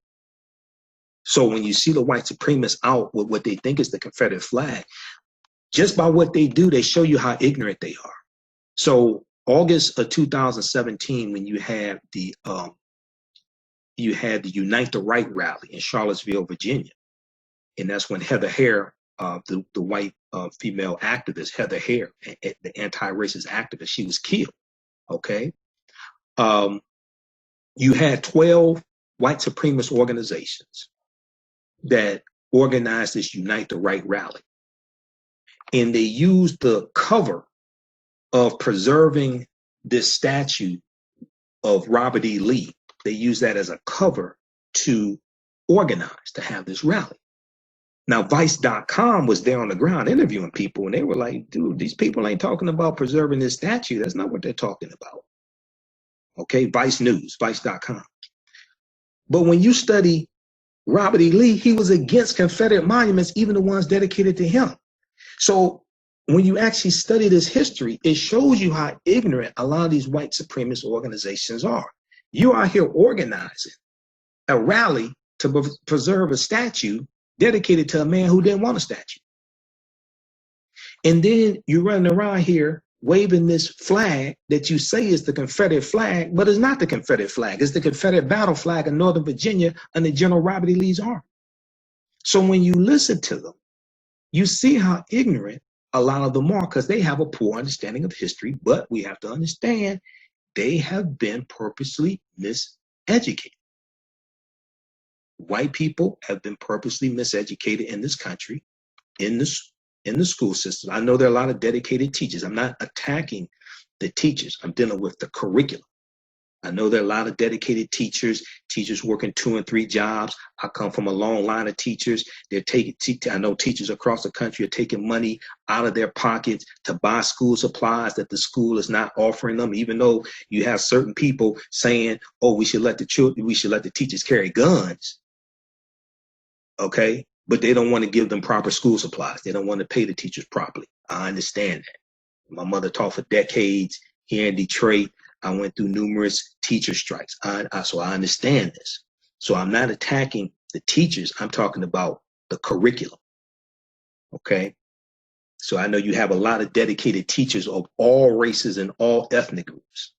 So when you see the white supremacists out with what they think is the Confederate flag, just by what they do, they show you how ignorant they are. So August of 2017, when you had the Unite the Right rally in Charlottesville, Virginia, and that's when Heather Heyer, the white female activist, Heather Heyer, the anti-racist activist, she was killed. Okay, you had 12 white supremacist organizations that organized this Unite the Right rally. And they used the cover of preserving this statue of Robert E. Lee. They used that as a cover to organize, to have this rally. Now, Vice.com was there on the ground interviewing people, and they were like, dude, these people ain't talking about preserving this statue. That's not what they're talking about. Okay, Vice News, Vice.com. But when you study Robert E. Lee, he was against Confederate monuments, even the ones dedicated to him. So when you actually study this history, it shows you how ignorant a lot of these white supremacist organizations are. You are here organizing a rally to preserve a statue dedicated to a man who didn't want a statue. And then you're running around here waving this flag that you say is the Confederate flag, but it's not the Confederate flag. It's the Confederate battle flag of Northern Virginia under General Robert E. Lee's army. So when you listen to them, you see how ignorant a lot of them are, because they have a poor understanding of history. But we have to understand they have been purposely miseducated. White people have been purposely miseducated in this country, in the school system. I know there are a lot of dedicated teachers. I'm not attacking the teachers. I'm dealing with the curriculum. I know there are a lot of dedicated teachers working 2 and 3 jobs. I come from a long line of teachers. I know teachers across the country are taking money out of their pockets to buy school supplies that the school is not offering them, even though you have certain people saying, oh, we should let the teachers carry guns. Okay? But they don't want to give them proper school supplies. They don't want to pay the teachers properly. I understand that. My mother taught for decades here in Detroit. I went through numerous teacher strikes. So I understand this. So I'm not attacking the teachers. I'm talking about the curriculum. Okay? So I know you have a lot of dedicated teachers of all races and all ethnic groups.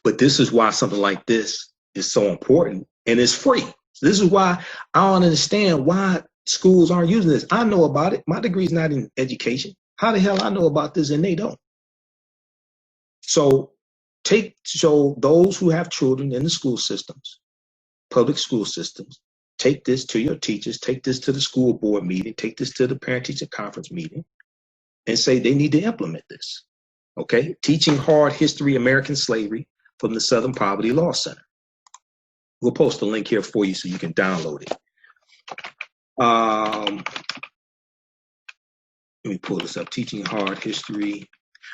But this is why something like this is so important, and it's free. So this is why I don't understand why schools aren't using this. I know about it. My degree is not in education. How the hell I know about this and they don't? So those who have children in the school systems, public school systems, take this to your teachers, take this to the school board meeting, take this to the parent-teacher conference meeting, and say they need to implement this. Okay? Teaching Hard History, American Slavery from the Southern Poverty Law Center. We'll post a link here for you so you can download it. Let me pull this up. Teaching Hard History.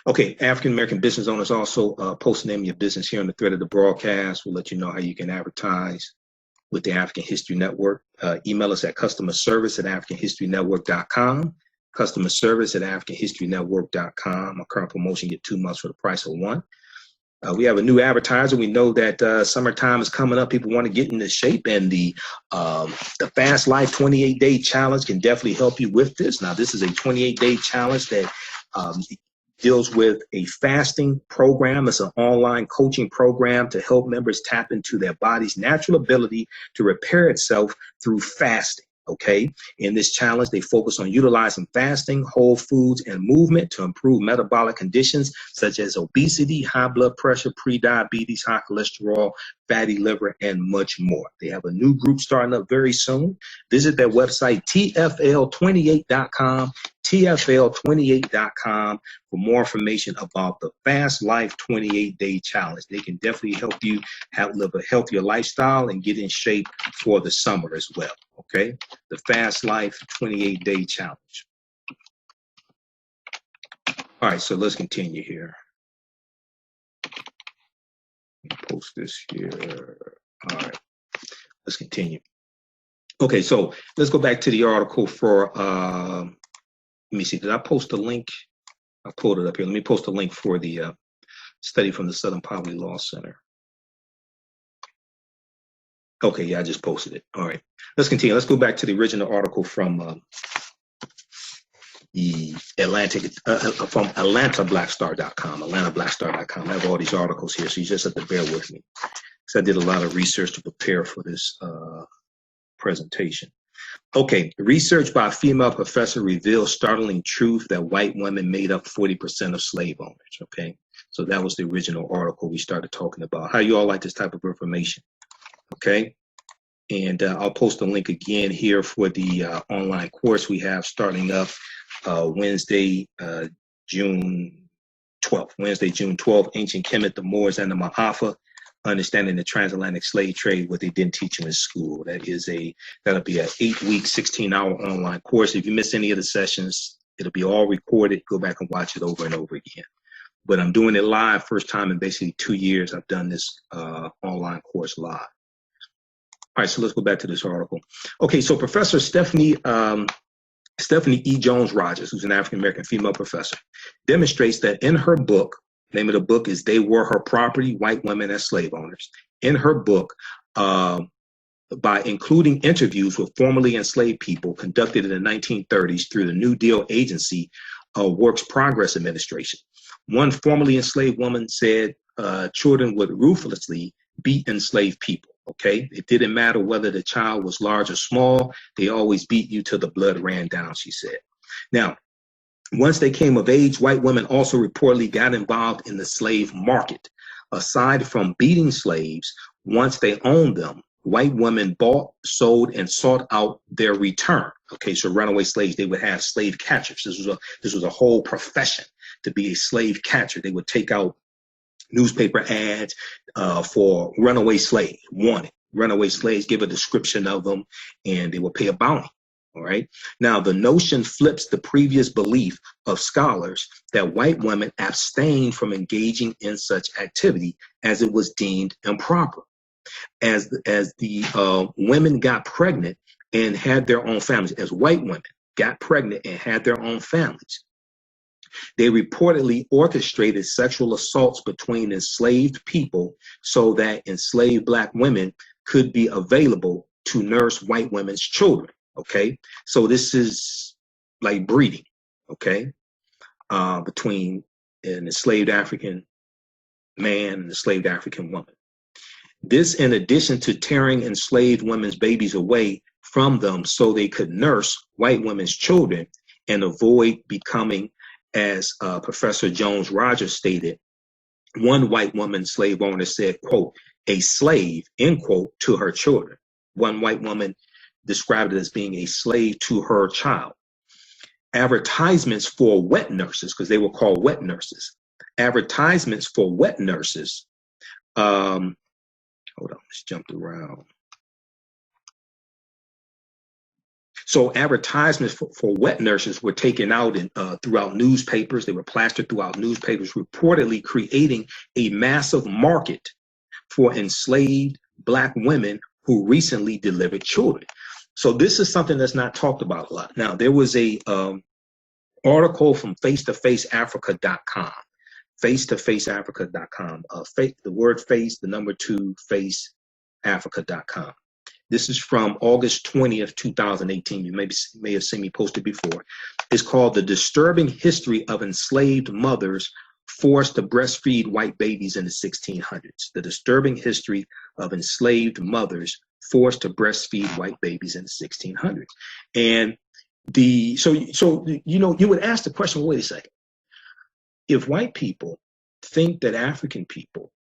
Okay, African American business owners also post the name of your business here on the thread of the broadcast. We'll let you know how you can advertise with the African History Network. Email us at customerservice@africanhistorynetwork.com. Customerservice@africanhistorynetwork.com. Our current promotion, get 2 months for the price of 1. We have a new advertiser. We know that summertime is coming up. People want to get into shape, and the Fast Life 28-day challenge can definitely help you with this. Now, this is a 28-day challenge that deals with a fasting program. It's an online coaching program to help members tap into their body's natural ability to repair itself through fasting. Okay. In this challenge, they focus on utilizing fasting, whole foods, and movement to improve metabolic conditions such as obesity, high blood pressure, pre-diabetes, high cholesterol, fatty liver, and much more. They have a new group starting up very soon. Visit their website, tfl28.com, tfl28.com, for more information about the Fast Life 28-day challenge. They can definitely help you live a healthier lifestyle and get in shape for the summer as well. Okay, the Fast Life 28-day challenge. All right, so let's continue here. Post this here. All right, let's continue. Okay, so let's go back to the article for, let me see, did I post a link? I pulled it up here. Let me post a link for the study from the Southern Poverty Law Center. Okay, yeah, I just posted it. All right, let's continue. Let's go back to the original article from the Atlantic, from AtlantaBlackStar.com, AtlantaBlackStar.com. I have all these articles here, so you just have to bear with me, because I did a lot of research to prepare for this presentation. Okay, research by a female professor reveals startling truth that white women made up 40% of slave owners. Okay, so that was the original article we started talking about. How you all like this type of information? Okay, and I'll post a link again here for the online course we have starting up Wednesday, June 12th. Wednesday, June 12th, Ancient Kemet, the Moors, and the Ma'afa, Understanding the Transatlantic Slave Trade, what they didn't teach them in school. That'll be an 8-week, 16-hour online course. If you miss any of the sessions, it'll be all recorded. Go back and watch it over and over again. But I'm doing it live, first time in basically 2 years I've done this online course live. All right, so let's go back to this article. Okay, so Professor Stephanie E. Jones Rogers, who's an African-American female professor, demonstrates that in her book, name of the book is They Were Her Property, White Women as Slave Owners. In her book, by including interviews with formerly enslaved people conducted in the 1930s through the New Deal Agency, Works Progress Administration. One formerly enslaved woman said children would ruthlessly beat enslaved people. Okay, it didn't matter whether the child was large or small, they always beat you till the blood ran down, she said. Now, once they came of age, white women also reportedly got involved in the slave market. Aside from beating slaves, once they owned them, white women bought, sold, and sought out their return. Okay, so runaway slaves, they would have slave catchers. This was a whole profession to be a slave catcher. They would take out newspaper ads for runaway slaves, wanted. Runaway slaves, give a description of them, and they would pay a bounty. All right. Now, the notion flips the previous belief of scholars that white women abstained from engaging in such activity as it was deemed improper. As the women got pregnant and had their own families, as white women got pregnant and had their own families, they reportedly orchestrated sexual assaults between enslaved people so that enslaved Black women could be available to nurse white women's children. Okay, so this is like breeding, okay, between an enslaved African man and an enslaved African woman. This, in addition to tearing enslaved women's babies away from them so they could nurse white women's children and avoid becoming, as Professor Jones Rogers stated, one white woman slave owner said, quote, a slave, end quote, to her children. One white woman described it as being a slave to her child. Advertisements for wet nurses, because they were called wet nurses. Advertisements for wet nurses. Hold on, let's jump around. So advertisements for wet nurses were taken out throughout newspapers. They were plastered throughout newspapers, reportedly creating a massive market for enslaved Black women who recently delivered children. So this is something that's not talked about a lot. Now, there was a article from face-to-faceafrica.com, face-to-faceafrica.com, the word face, the number 2, faceafrica.com. This is from August 20th, 2018. You may have seen me post it before. It's called The Disturbing History of Enslaved Mothers Forced to Breastfeed White Babies in the 1600s. The Disturbing History of Enslaved Mothers Forced to Breastfeed White Babies in the 1600s. And so you know, you would ask the question, wait a second. If white people think that African people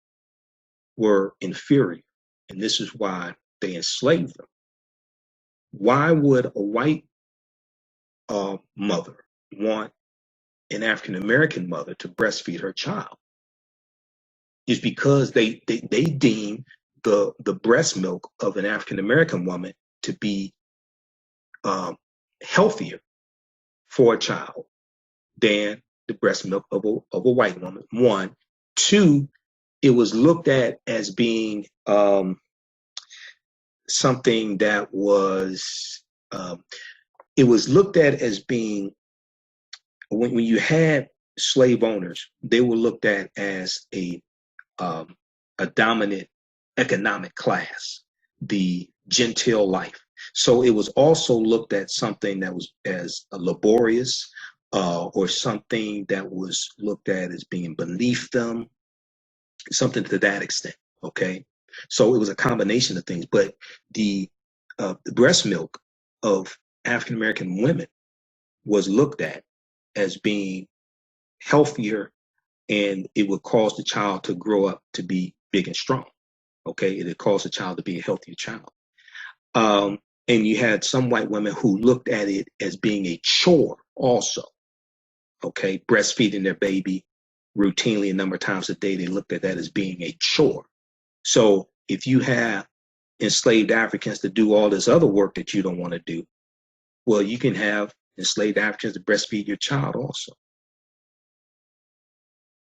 were inferior, and this is why they enslaved them, why would a white mother want an African-American mother to breastfeed her child? Is because they deem the breast milk of an African-American woman to be healthier for a child than the breast milk of a white woman. One. Two, it was looked at as being something that was, it was looked at as being, when you had slave owners, they were looked at as a dominant economic class, the genteel life. So it was also looked at something that was as laborious, or something that was looked at as being beneath them, something to that extent. Okay, so it was a combination of things. But the breast milk of African American women was looked at as being healthier, and it would cause the child to grow up to be big and strong. Okay, it would cause the child to be a healthier child. And you had some white women who looked at it as being a chore also. Okay, breastfeeding their baby routinely a number of times a day, they looked at that as being a chore. So if you have enslaved Africans to do all this other work that you don't want to do, well, you can have enslaved Africans to breastfeed your child also.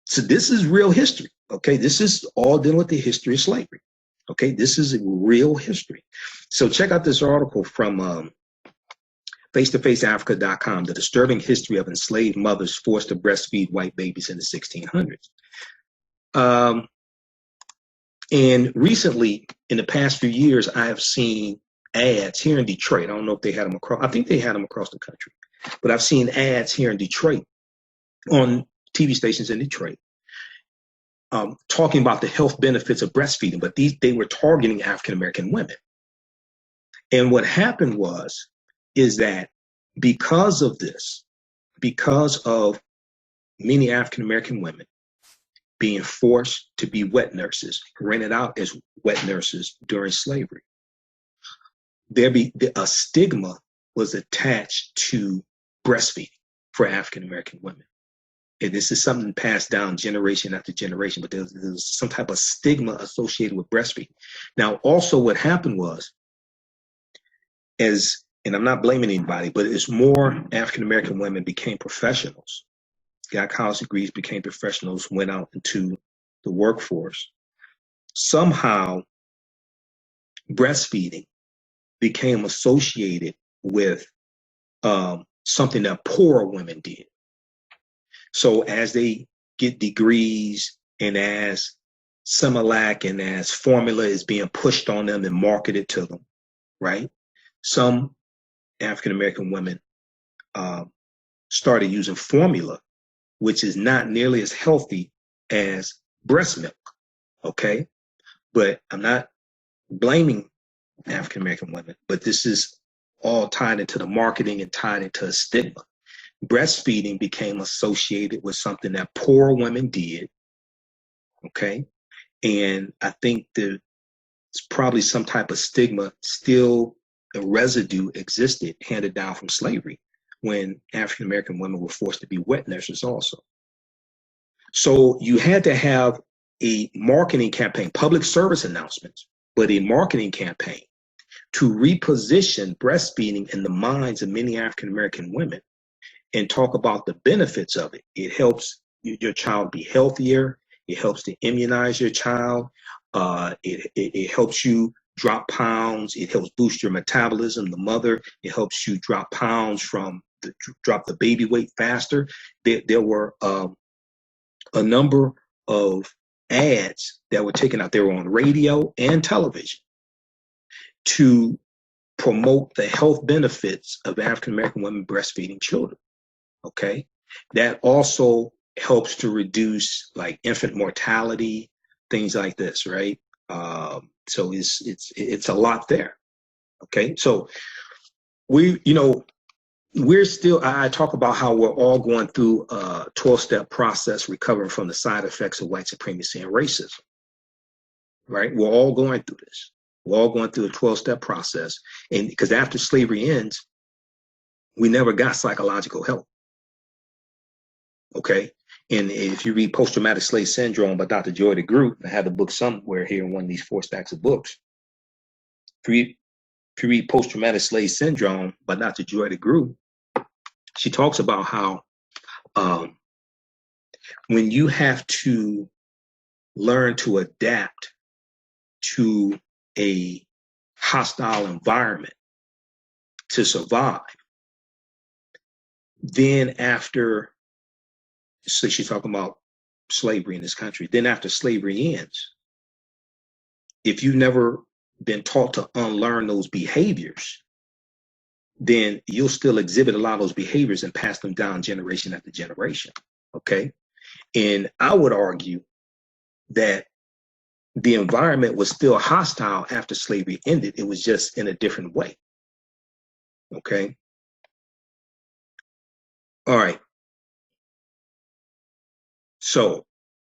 So this is real history. Okay, this is all dealing with the history of slavery. Okay, this is a real history. So check out this article from face-to-faceafrica.com, The Disturbing History of Enslaved Mothers Forced to Breastfeed White Babies in the 1600s. And recently, in the past few years, I have seen ads here in Detroit. I don't know if they had them across, I think they had them across the country, but I've seen ads here in Detroit on TV stations in Detroit, talking about the health benefits of breastfeeding, but they were targeting African American women. And what happened is that because of this, because of many African American women being forced to be wet nurses, rented out as wet nurses during slavery, a stigma was attached to breastfeeding for African American women. And this is something passed down generation after generation, but there's some type of stigma associated with breastfeeding. Now, also what happened and I'm not blaming anybody, but as more African American women became professionals, got college degrees, became professionals, went out into the workforce, somehow breastfeeding became associated with something that poorer women did. So as they get degrees and as Similac and as formula is being pushed on them and marketed to them, right? Some African American women started using formula, which is not nearly as healthy as breast milk, okay? But I'm not blaming African American women, but this is all tied into the marketing and tied into a stigma. Breastfeeding became associated with something that poor women did, okay? And I think there's probably some type of stigma still, a residue existed handed down from slavery when African American women were forced to be wet nurses also. So you had to have a marketing campaign, public service announcements, but a marketing campaign to reposition breastfeeding in the minds of many African American women and talk about the benefits of it. It helps your child be healthier. It helps to immunize your child. It helps you drop pounds. It helps boost your metabolism, the mother. It helps you drop pounds drop the baby weight faster. There were a number of ads that were taken out. They were on radio and television to promote the health benefits of African American women breastfeeding children. Okay, that also helps to reduce like infant mortality, things like this, right? So it's a lot there. Okay, so we're still, I talk about how we're all going through a 12-step process recovering from the side effects of white supremacy and racism, right? We're all going through this. We're all going through a 12-step process. And because after slavery ends, we never got psychological help. Okay. And if you read Post-Traumatic Slave Syndrome by Dr. Joy DeGroot, I have the book somewhere here in one of these 4 stacks of books. If you read Post-Traumatic Slave Syndrome by Dr. Joy DeGroot, she talks about how when you have to learn to adapt to a hostile environment to survive, then so she's talking about slavery in this country. Then after slavery ends, if you've never been taught to unlearn those behaviors, then you'll still exhibit a lot of those behaviors and pass them down generation after generation. Okay. And I would argue that the environment was still hostile after slavery ended. It was just in a different way. Okay. All right. So,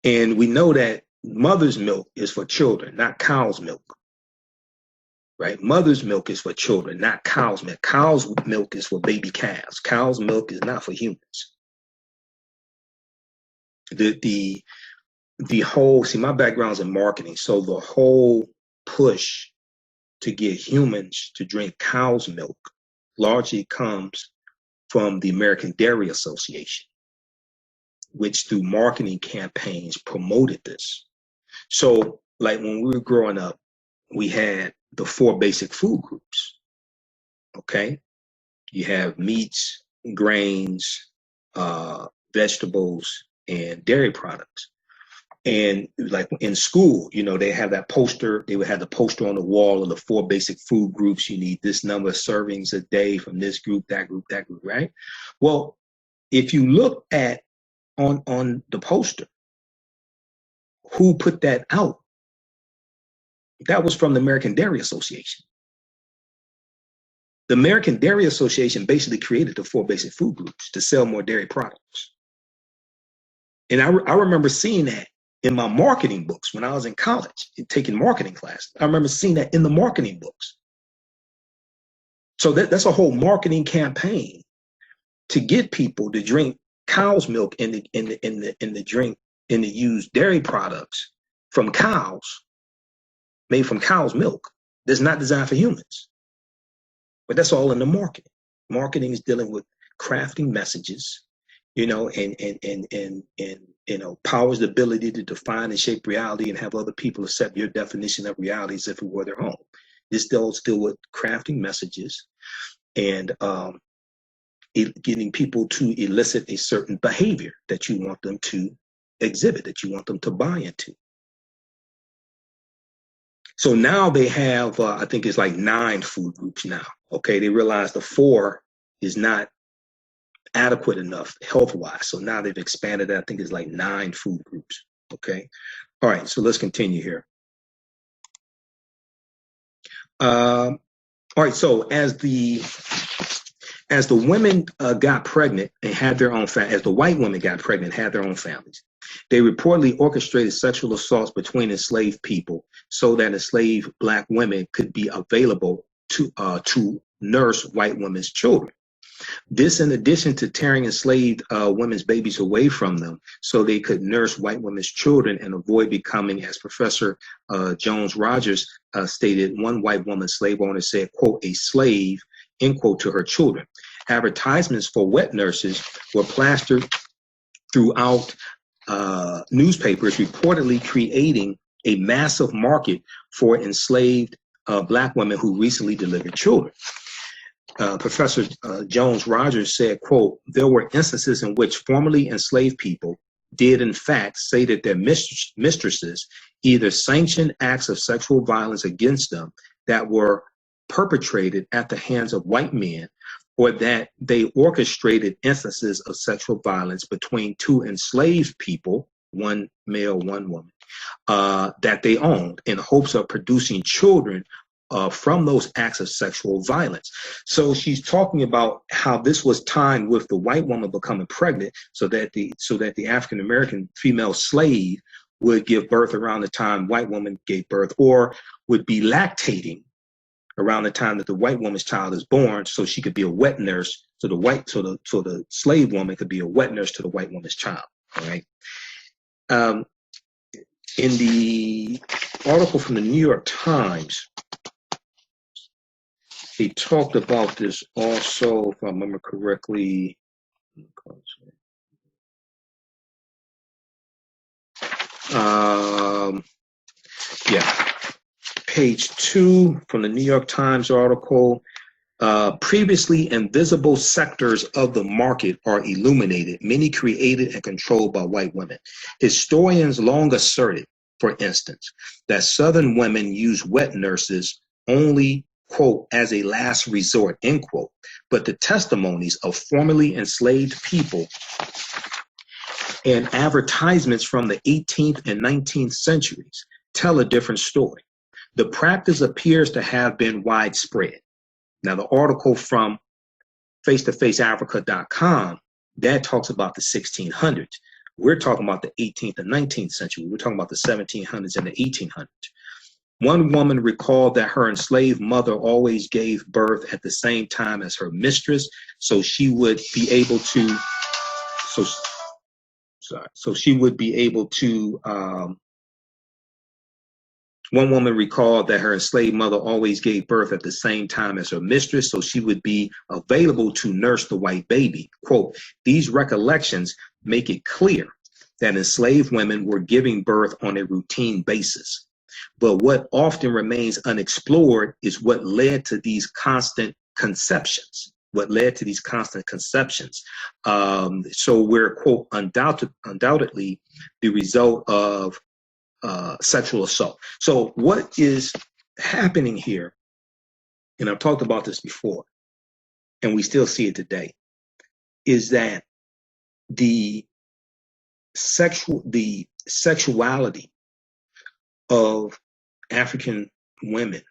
and we know that mother's milk is for children, not cow's milk. Right? Mother's milk is for children, not cow's milk. Cow's milk is for baby calves. Cow's milk is not for humans. The whole, see, my background's in marketing, so the whole push to get humans to drink cow's milk largely comes from the American Dairy Association, which through marketing campaigns promoted this. So like when we were growing up, we had the 4 basic food groups. Okay. You have meats, grains, vegetables, and dairy products. And like in school, they have that poster, they would have the poster on the wall of the 4 basic food groups. You need this number of servings a day from this group, that group, right? Well, if you look at on the poster. Who put that out? That was from the American Dairy Association. The American Dairy Association basically created the 4 basic food groups to sell more dairy products. And I remember seeing that in my marketing books when I was in college, taking marketing classes. I remember seeing that in the marketing books. So that's a whole marketing campaign to get people to drink cow's milk and to use dairy products from cows, made from cow's milk, that's not designed for humans. But that's all in the marketing. Marketing is dealing with crafting messages, and power's the ability to define and shape reality and have other people accept your definition of reality as if it were their own. This deals still with crafting messages and getting people to elicit a certain behavior that you want them to exhibit, that you want them to buy into. So now they have, I think it's like 9 food groups now. Okay, they realize the 4 is not adequate enough health-wise. So now they've expanded it. I think it's like 9 food groups. Okay, all right. So let's continue here. All right. So as the women got pregnant and had their own as the white women got pregnant and had their own families, they reportedly orchestrated sexual assaults between enslaved people so that enslaved black women could be available to nurse white women's children. This, in addition to tearing enslaved women's babies away from them so they could nurse white women's children and avoid becoming, as Professor Jones Rogers stated, one white woman slave owner said, quote, a slave, end quote, to her children. Advertisements for wet nurses were plastered throughout newspapers, reportedly creating a massive market for enslaved black women who recently delivered children. Professor Jones Rogers said, quote, there were instances in which formerly enslaved people did in fact say that their mistresses either sanctioned acts of sexual violence against them that were perpetrated at the hands of white men, or that they orchestrated instances of sexual violence between 2 enslaved people, one male, one woman, that they owned in hopes of producing children from those acts of sexual violence. So she's talking about how this was timed with the white woman becoming pregnant so that the African-American female slave would give birth around the time white woman gave birth, or would be lactating around the time that the white woman's child is born, so she could be a wet nurse so the slave woman could be a wet nurse to the white woman's child. All right. In the article from the New York Times, they talked about this also, if I remember correctly. Page 2 from the New York Times article. Previously invisible sectors of the market are illuminated, many created and controlled by white women. Historians long asserted, for instance, that Southern women use wet nurses only, quote, as a last resort, end quote. But the testimonies of formerly enslaved people and advertisements from the 18th and 19th centuries tell a different story. The practice appears to have been widespread. Now, the article from face-to-faceafrica.com, that talks about the 1600s. We're talking about the 18th and 19th century. We're talking about the 1700s and the 1800s. One woman recalled that her enslaved mother always gave birth at the same time as her mistress, so she would be able to, one woman recalled that her enslaved mother always gave birth at the same time as her mistress, so she would be available to nurse the white baby. Quote, these recollections make it clear that enslaved women were giving birth on a routine basis. But what often remains unexplored is what led to these constant conceptions. So we're, quote, undoubtedly the result of sexual assault. So what is happening here, and I've talked about this before, and we still see it today, is that the the sexuality of African women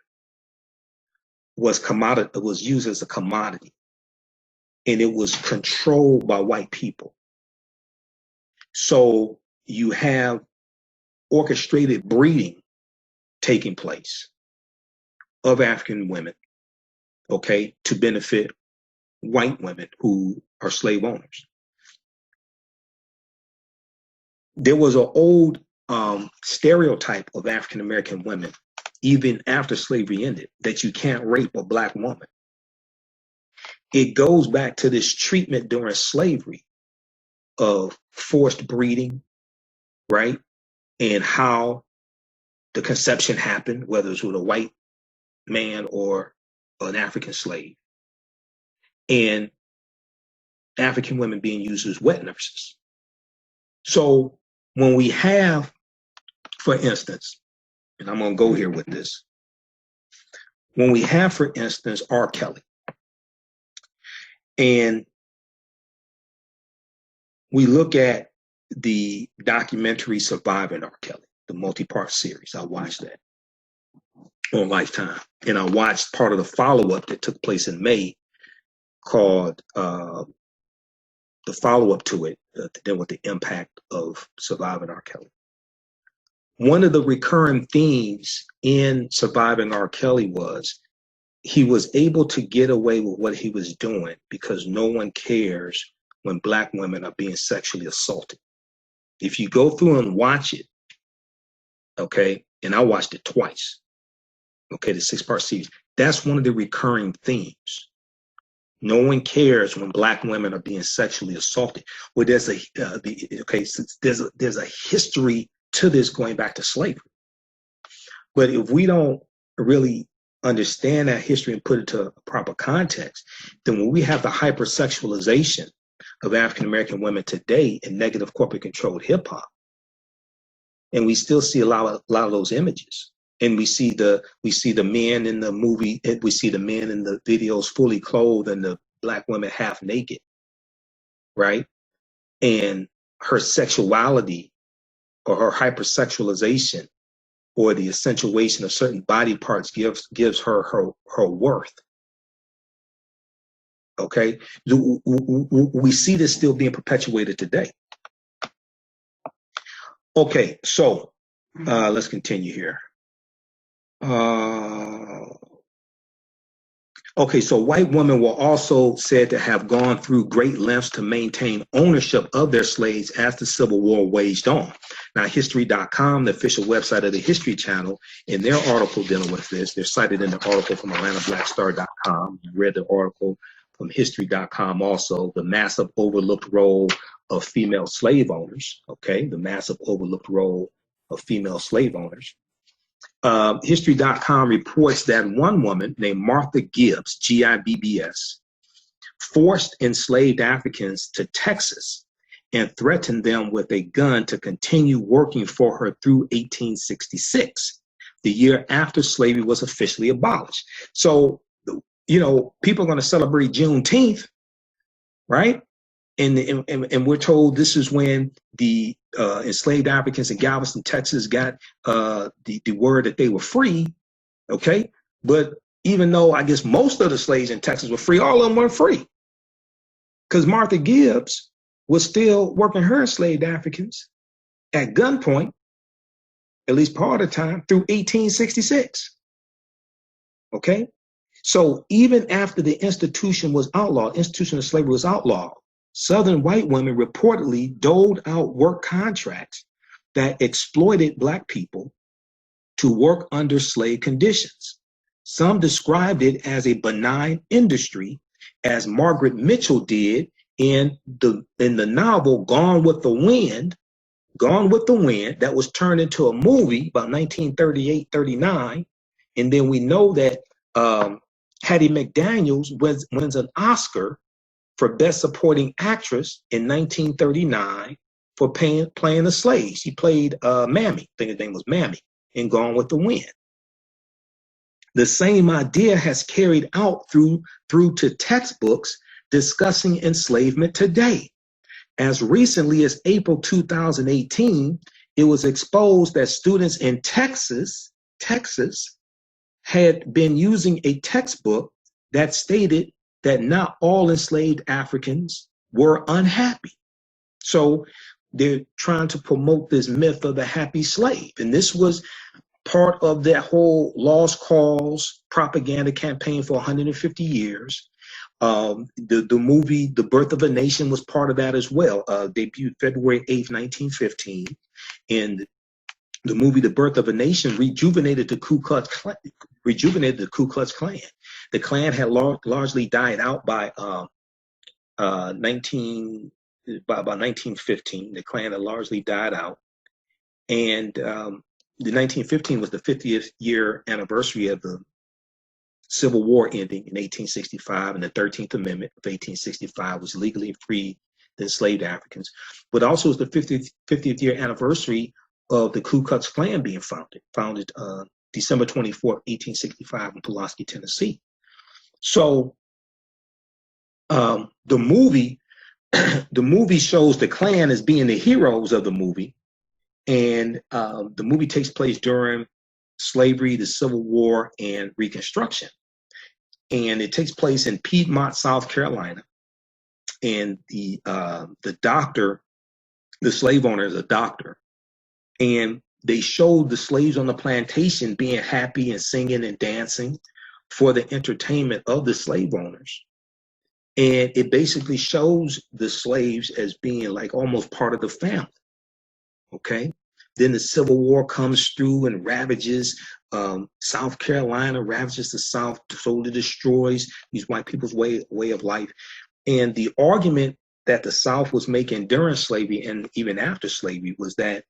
was used as a commodity, and it was controlled by white people. So you have orchestrated breeding taking place of African women, okay, to benefit white women who are slave owners. There was an old stereotype of African American women, even after slavery ended, that you can't rape a black woman. It goes back to this treatment during slavery of forced breeding, right? And how the conception happened, whether it's with a white man or an African slave. And African women being used as wet nurses. So when we have, for instance, and I'm going to go here with this, when we have, for instance, R. Kelly, and we look at the documentary Surviving R. Kelly, the multi-part series, I watched that on Lifetime. And I watched part of the follow-up that took place in May called the follow-up to it, to deal with the impact of Surviving R. Kelly. One of the recurring themes in Surviving R. Kelly was he was able to get away with what he was doing because no one cares when black women are being sexually assaulted. If you go through and watch it, okay, and I watched it twice, okay, the 6-part series, that's one of the recurring themes. No one cares when black women are being sexually assaulted. Well, there's a history to this going back to slavery. But if we don't really understand that history and put it to a proper context, then when we have the hypersexualization of African American women today in negative corporate controlled hip hop, and we still see a lot of those images, and we see the men in the movie, we see the men in the videos fully clothed and the black women half naked, right? And her sexuality or her hypersexualization or the accentuation of certain body parts gives her worth. Okay, we see this still being perpetuated today. Okay, so let's continue here. Okay, so white women were also said to have gone through great lengths to maintain ownership of their slaves as the Civil War waged on. Now, History.com, the official website of the History Channel, in their article dealing with this, they're cited in the article from AtlantaBlackStar.com. You read the article from History.com also, the massive overlooked role of female slave owners, okay, the massive overlooked role of female slave owners. History.com reports that one woman named Martha Gibbs, Gibbs, forced enslaved Africans to Texas and threatened them with a gun to continue working for her through 1866, the year after slavery was officially abolished. So, you know, people are going to celebrate Juneteenth, right? And we're told this is when the enslaved Africans in Galveston, Texas got the word that they were free, okay? But even though I guess most of the slaves in Texas were free, all of them weren't free. Because Martha Gibbs was still working her enslaved Africans at gunpoint, at least part of the time, through 1866, okay? So even after the institution was outlawed, institution of slavery was outlawed, Southern white women reportedly doled out work contracts that exploited Black people to work under slave conditions. Some described it as a benign industry, as Margaret Mitchell did in the novel Gone with the Wind, that was turned into a movie about 1938-39. And then we know that Hattie McDaniels wins an Oscar for Best Supporting Actress in 1939 for playing a slave. She played Mammy, I think her name was Mammy, in Gone with the Wind. The same idea has carried out through to textbooks discussing enslavement today. As recently as April 2018, it was exposed that students in Texas had been using a textbook that stated that not all enslaved Africans were unhappy. So they're trying to promote this myth of the happy slave. And this was part of that whole lost cause propaganda campaign for 150 years. The movie The Birth of a Nation was part of that as well. Debuted February 8th, 1915. And the movie The Birth of a Nation rejuvenated the Ku Klux Klan. The Klan had largely died out by about 1915. The Klan had largely died out, and the 1915 was the 50th year anniversary of the Civil War ending in 1865, and the 13th Amendment of 1865 was legally freed the enslaved Africans. But also it's the 50th year anniversary of the Ku Klux Klan being founded December 24th, 1865 in Pulaski, Tennessee. So the movie shows the Klan as being the heroes of the movie, and the movie takes place during slavery, the Civil War, and Reconstruction. And it takes place in Piedmont, South Carolina. And the doctor, the slave owner, is a doctor. And they showed the slaves on the plantation being happy and singing and dancing for the entertainment of the slave owners. And it basically shows the slaves as being like almost part of the family. Okay. Then the Civil War comes through and ravages South Carolina, ravages the South, totally destroys these white people's way of life. And the argument that the South was making during slavery and even after slavery was that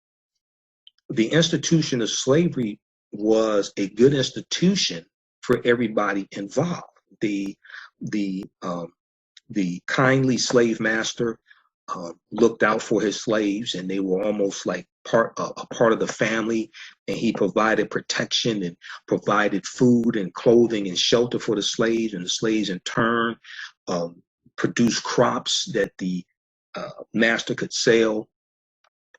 the institution of slavery was a good institution for everybody involved. The kindly slave master looked out for his slaves, and they were almost like a part of the family, and he provided protection and provided food and clothing and shelter for the slaves, and the slaves in turn produced crops that the master could sell.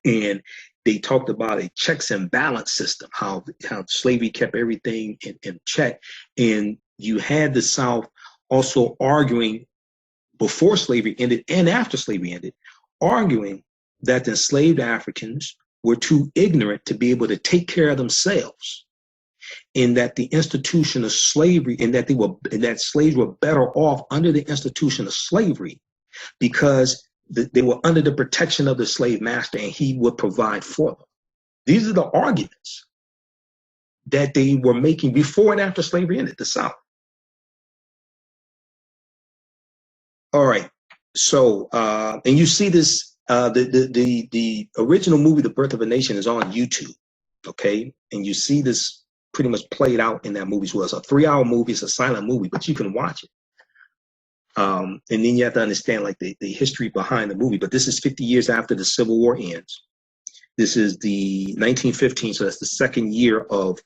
And they talked about a checks and balance system, how slavery kept everything in check. And you had the South also arguing before slavery ended and after slavery ended, arguing that the enslaved Africans were too ignorant to be able to take care of themselves, and that the institution of slavery, and that slaves were better off under the institution of slavery because they were under the protection of the slave master, and he would provide for them. These are the arguments that they were making before and after slavery ended, the South. All right. So, and you see this, the original movie, The Birth of a Nation, is on YouTube. Okay. And you see this pretty much played out in that movie as well. It's a 3-hour movie. It's a silent movie, but you can watch it. And then you have to understand like the history behind the movie. But this is 50 years after the Civil War ends. This is the 1915. So that's the second year of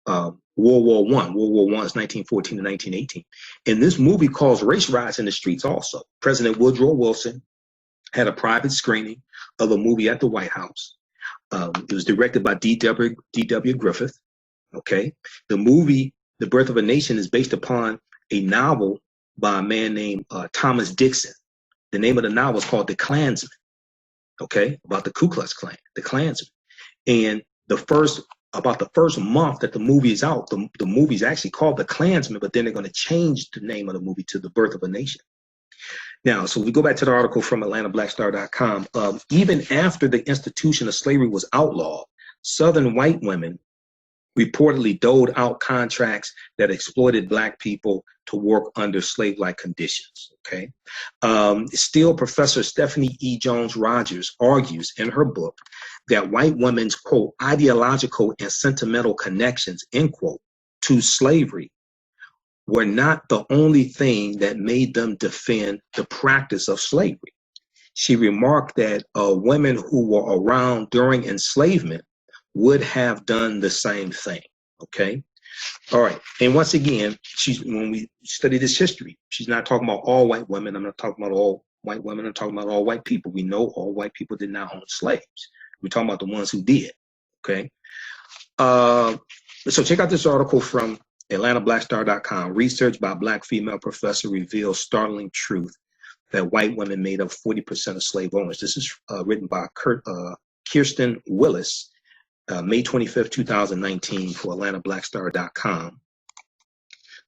World War I. World War I is 1914 to 1918. And this movie caused race riots in the streets also. President Woodrow Wilson had a private screening of a movie at the White House. It was directed by D.W. Griffith. Okay. The movie, The Birth of a Nation, is based upon a novel by a man named Thomas Dixon. The name of the novel is called The Klansman. Okay. About the Ku Klux Klan, The Klansman. And about the first month that the movie is out, the movie is actually called The Klansman, but then they're going to change the name of the movie to The Birth of a Nation. Now, so we go back to the article from AtlantaBlackStar.com. Even after the institution of slavery was outlawed, Southern white women reportedly doled out contracts that exploited Black people to work under slave-like conditions. Okay. Still, Professor Stephanie E. Jones Rogers argues in her book that white women's, quote, ideological and sentimental connections, end quote, to slavery were not the only thing that made them defend the practice of slavery. She remarked that women who were around during enslavement would have done the same thing. Okay. All right. And once again, when we study this history, she's not talking about all white women. I'm not talking about all white women. I'm talking about all white people. We know all white people did not own slaves. We're talking about the ones who did. Okay. So check out this article from AtlantaBlackStar.com. Research by Black female professor reveals startling truth that white women made up 40% of slave owners. This is written by Kirsten Willis, May 25th, 2019, for AtlantaBlackStar.com.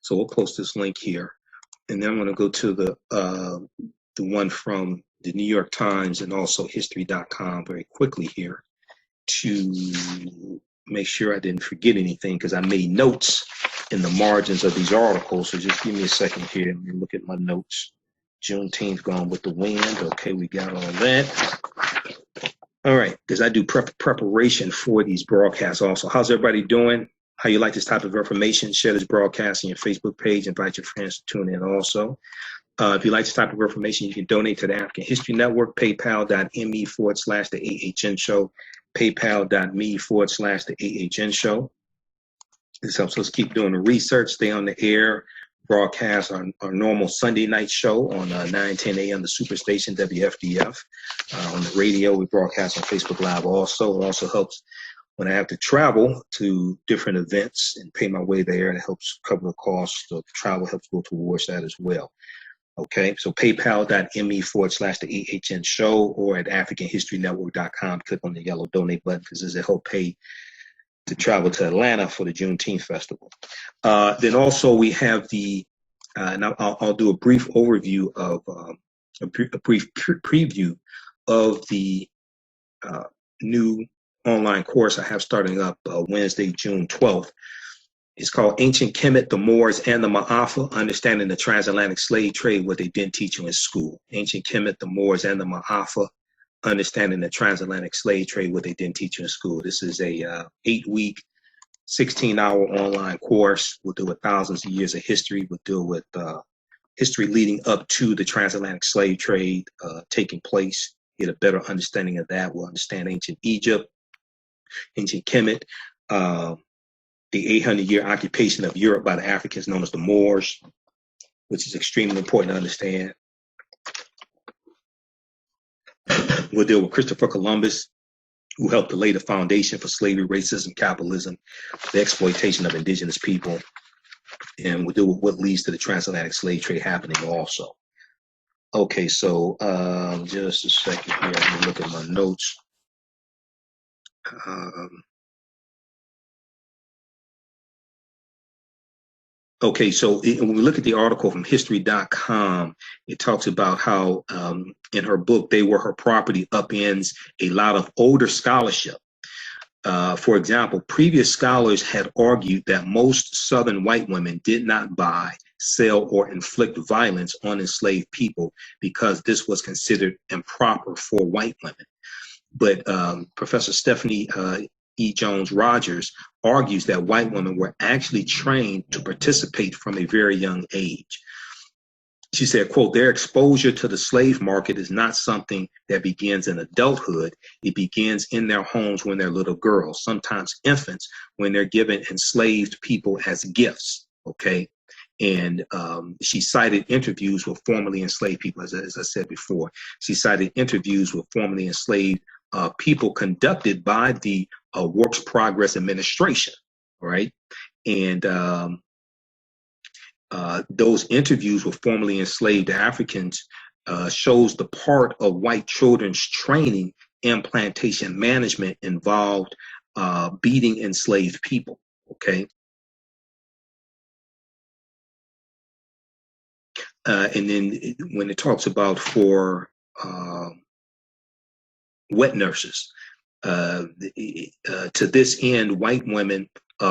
So we'll post this link here. And then I'm going to go to the one from the New York Times and also History.com very quickly here to make sure I didn't forget anything, because I made notes in the margins of these articles. So just give me a second here and look at my notes. Juneteenth gone with the wind. Okay, we got all that. All right, because I do preparation for these broadcasts also. How's everybody doing? How you like this type of information? Share this broadcast on your Facebook page. Invite your friends to tune in also. If you like this type of information, you can donate to the African History Network, paypal.me/the AHN show, paypal.me/the AHN show. This helps us keep doing the research, stay on the air, broadcast our normal Sunday night show on 9:10 a.m. the Superstation WFDF. On the radio, we broadcast on Facebook Live also. It also helps when I have to travel to different events and pay my way there. It helps cover the cost of travel, helps go towards that as well. Okay, so paypal.me/the AHN show, or at AfricanHistoryNetwork.com. Click on the yellow donate button, because this will help pay to travel to Atlanta for the Juneteenth Festival. Then also we have the, and I'll do a brief overview of, a brief preview of the new online course I have starting up Wednesday, June 12th. It's called Ancient Kemet, the Moors, and the Ma'afa, Understanding the Transatlantic Slave Trade, What They Didn't Teach You in School. Ancient Kemet, the Moors, and the Ma'afa, Understanding the Transatlantic Slave Trade, What They Didn't Teach You in School. This is a 8-week, 16-hour online course. We'll deal with thousands of years of history. We'll deal with history leading up to the transatlantic slave trade taking place, get a better understanding of that. We'll understand ancient Egypt, ancient Kemet, the 800-year occupation of Europe by the Africans known as the Moors, which is extremely important to understand. We'll deal with Christopher Columbus, who helped to lay the foundation for slavery, racism, capitalism, the exploitation of indigenous people. And we'll deal with what leads to the transatlantic slave trade happening also. Okay, so just a second here. Let me look at my notes. Okay, so when we look at the article from history.com, it talks about how in her book, They Were Her Property, upends a lot of older scholarship. For example, previous scholars had argued that most Southern white women did not buy, sell, or inflict violence on enslaved people because this was considered improper for white women. But Professor Stephanie E. Jones Rogers argues that white women were actually trained to participate from a very young age. She said, quote, their exposure to the slave market is not something that begins in adulthood. It begins in their homes when they're little girls, sometimes infants, when they're given enslaved people as gifts, okay? And she cited interviews with formerly enslaved people, as I said before. She cited interviews with formerly enslaved people conducted by the Works Progress Administration, right? And those interviews with formerly enslaved Africans shows the part of white children's training in plantation management involved beating enslaved people, okay? And then when it talks about for wet nurses, to this end, white women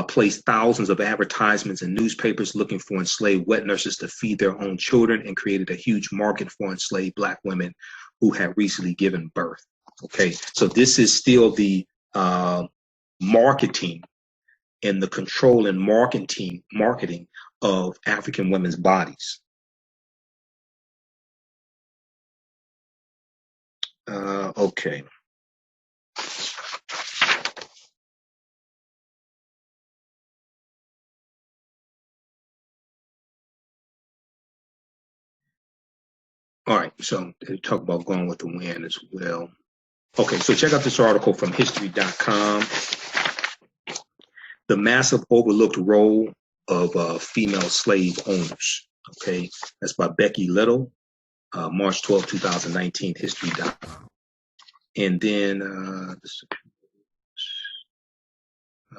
placed thousands of advertisements in newspapers looking for enslaved wet nurses to feed their own children, and created a huge market for enslaved Black women who had recently given birth. Okay, so this is still the marketing and the control and marketing of African women's bodies. Okay. All right, so they talk about going with the wind as well. Okay, so check out this article from history.com. The massive overlooked role of female slave owners. Okay, that's by Becky Little, March 12, 2019, history.com. And then I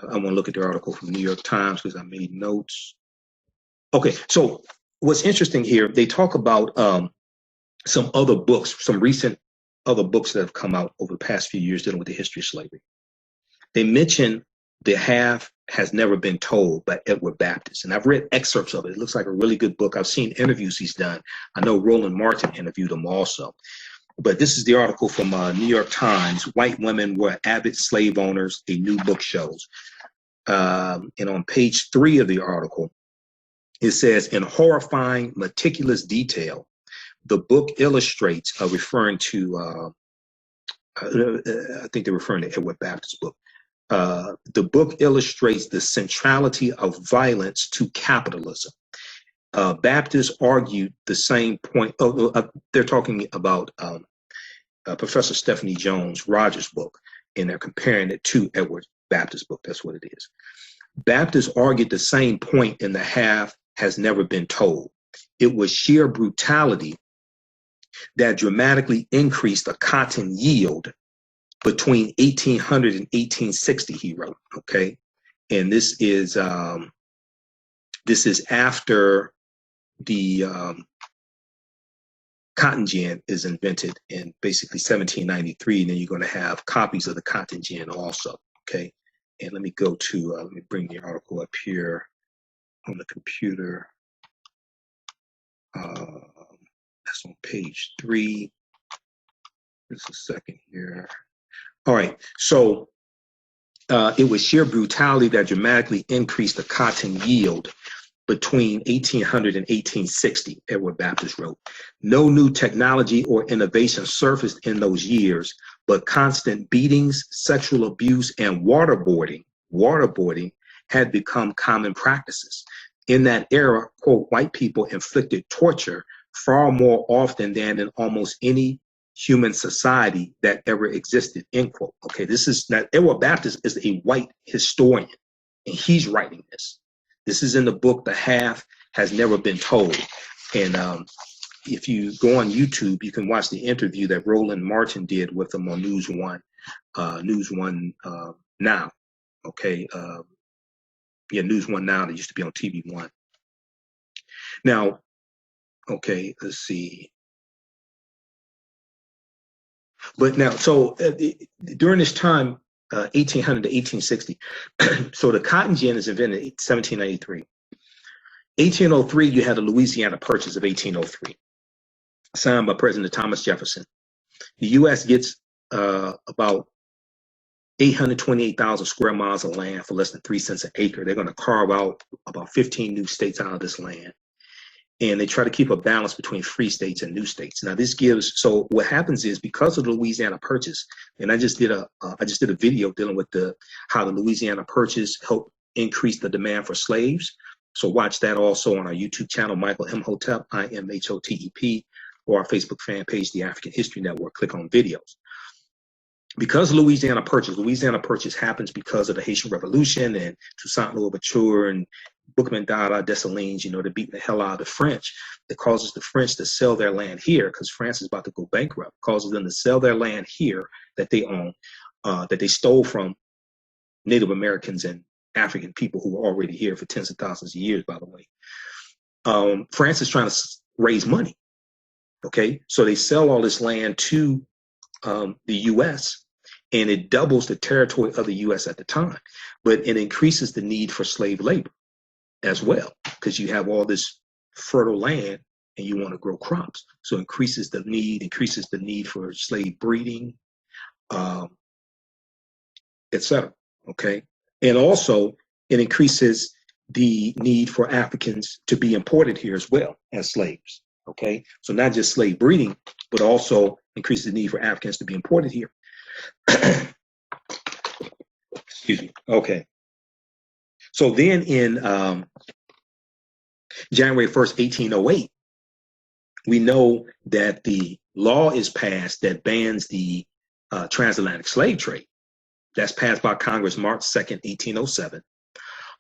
want to look at the article from New York Times because I made notes. Okay, so what's interesting here, they talk about some other books, some recent other books that have come out over the past few years dealing with the history of slavery. They mention The Half Has Never Been Told by Edward Baptist. And I've read excerpts of it. It looks like a really good book. I've seen interviews he's done. I know Roland Martin interviewed him also. But this is the article from New York Times. White Women Were Avid Slave Owners, a New Book Shows. And on page 3 of the article, it says, in horrifying, meticulous detail, the book illustrates, referring to, I think they're referring to Edward Baptist's book. The book illustrates the centrality of violence to capitalism. Baptist argued the same point. They're talking about Professor Stephanie Jones Rogers' book, and they're comparing it to Edward Baptist's book. That's what it is. Baptist argued the same point in The Half Has Never Been Told. It was sheer brutality that dramatically increased the cotton yield between 1800 and 1860, he wrote, okay? And this is after the cotton gin is invented in basically 1793, and then you're going to have copies of the cotton gin also, okay? And let me go to, let me bring the article up here on the computer. That's on page 3. Just a second here. All right, so it was sheer brutality that dramatically increased the cotton yield between 1800 and 1860, Edward Baptist wrote. No new technology or innovation surfaced in those years, but constant beatings, sexual abuse, and waterboarding had become common practices. In that era, quote, white people inflicted torture far more often than in almost any human society that ever existed, end quote. Okay, this is not, Edward Baptist is a white historian, and he's writing this. This is in the book, The Half Has Never Been Told. And if you go on YouTube, you can watch the interview that Roland Martin did with him on News One Now. Okay, yeah, News One Now, that used to be on TV One. Now, okay, let's see. But now, so during this time, 1800 to 1860, so the cotton gin is invented in 1793. 1803, you had the Louisiana Purchase of 1803, signed by President Thomas Jefferson. The U.S. gets about 828,000 square miles of land for less than 3 cents an acre. They're going to carve out about 15 new states out of this land. And they try to keep a balance between free states and new states. Now this gives, so what happens is, because of the Louisiana Purchase, and I just did a video dealing with how the Louisiana Purchase helped increase the demand for slaves. So watch that also on our YouTube channel, Michael Imhotep, IMHOTEP, or our Facebook fan page, the African History Network. Click on videos. Because Louisiana Purchase happens because of the Haitian Revolution and Toussaint Louverture and Bookman Dada, Dessalines, you know, they're beating the hell out of the French. It causes the French to sell their land here because France is about to go bankrupt. It causes them to sell their land here that they own, that they stole from Native Americans and African people who were already here for tens of thousands of years, by the way. France is trying to raise money. Okay, so they sell all this land to the U.S., and it doubles the territory of the U.S. at the time, but it increases the need for slave labor as well, because you have all this fertile land and you want to grow crops. So increases the need for slave breeding, etc. Okay. And also it increases the need for Africans to be imported here as well as slaves. Okay. So not just slave breeding, but also increases the need for Africans to be imported here. Excuse me. Okay. So then in January 1st, 1808, we know that the law is passed that bans the transatlantic slave trade. That's passed by Congress March 2nd, 1807,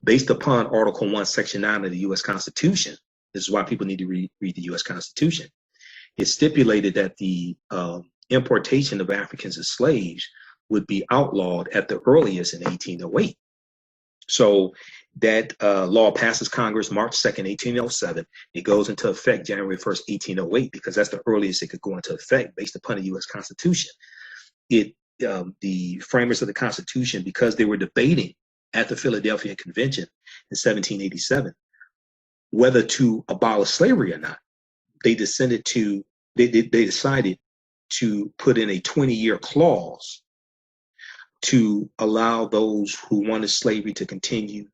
based upon Article 1, Section 9 of the U.S. Constitution. This is why people need to read the U.S. Constitution. It stipulated that the importation of Africans as slaves would be outlawed at the earliest in 1808. So that law passes Congress March 2nd, 1807. It goes into effect January 1st, 1808, because that's the earliest it could go into effect based upon the U.S. Constitution. The framers of the Constitution, because they were debating at the Philadelphia Convention in 1787 whether to abolish slavery or not, they decided to put in a 20-year clause to allow those who wanted slavery to continue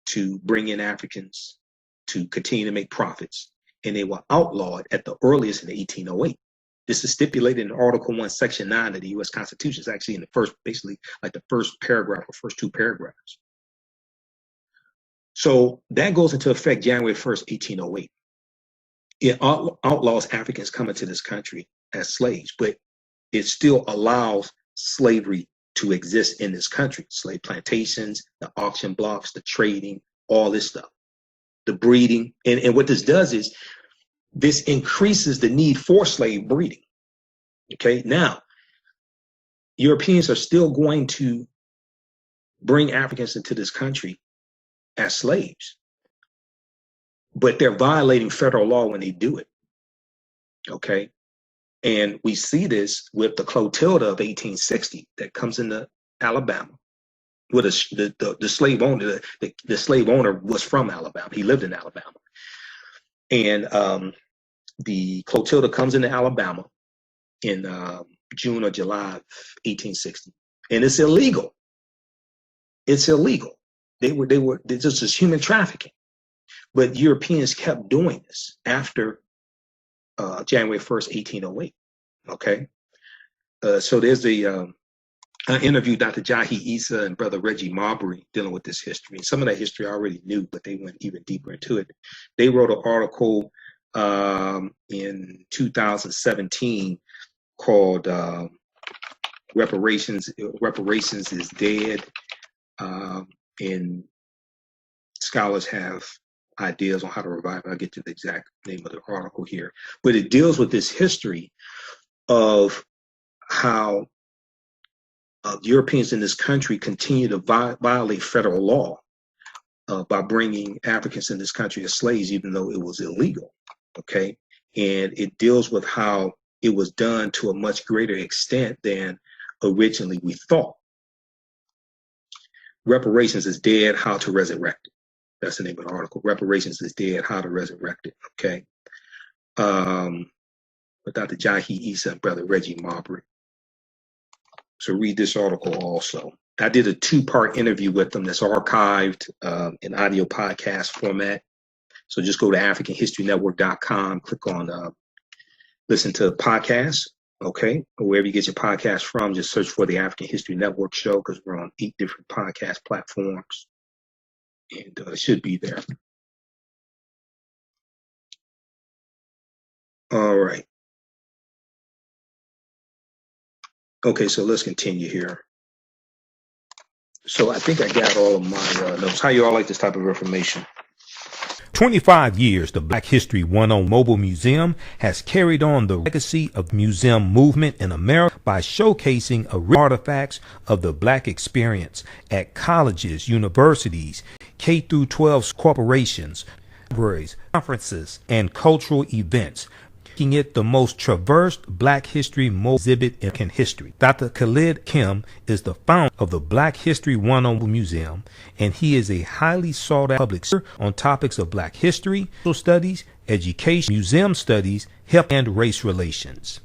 to bring in Africans to continue to make profits, and they were outlawed at the earliest in 1808. This is stipulated in Article 1, Section 9 of the U.S. Constitution. It's actually in the first, basically like the first paragraph or first two paragraphs. So that goes into effect January 1st, 1808. It outlaws Africans coming to this country as slaves, but it still allows slavery to exist in this country. Slave plantations, the auction blocks, the trading, all this stuff, the breeding. And what this does is this increases the need for slave breeding. Okay, now, Europeans are still going to bring Africans into this country as slaves, but they're violating federal law when they do it. Okay, and we see this with the Clotilda of 1860 that comes into Alabama. With the slave owner, the slave owner was from Alabama. He lived in Alabama, and the Clotilda comes into Alabama in June or July of 1860, and it's illegal. It's illegal. This is human trafficking. But Europeans kept doing this after January 1st, 1808. Okay. So there's I interviewed Dr. Jahi Issa and Brother Reggie Marbury dealing with this history. And some of that history I already knew, but they went even deeper into it. They wrote an article in 2017 called Reparations is Dead. And scholars have ideas on how to revive it. I'll get to the exact name of the article here. But it deals with this history of how Europeans in this country continue to violate federal law by bringing Africans in this country as slaves, even though it was illegal. Okay. And it deals with how it was done to a much greater extent than originally we thought. Reparations is Dead, How to Resurrect It. That's the name of the article. Reparations is Dead, How to Resurrect It. Okay. With Dr. Jahi Issa and Brother Reggie Marbury. So read this article also. I did a 2-part interview with them that's archived in audio podcast format. So just go to AfricanHistoryNetwork.com, click on listen to podcasts. Okay, or wherever you get your podcast from, just search for the African History Network show, because we're on 8 different podcast platforms, and it should be there. All right. Okay, so let's continue here. So I think I got all of my notes. How you all like this type of information? 25 years, the Black History 101 Mobile Museum has carried on the legacy of the museum movement in America by showcasing artifacts of the Black experience at colleges, universities, K-12 corporations, libraries, conferences, and cultural events, making it the most traversed Black History mobile exhibit in history. Dr. Khalid Kim is the founder of the Black History 101 Museum, and he is a highly sought-after public speaker on topics of Black history, social studies, education, museum studies, health, and race relations.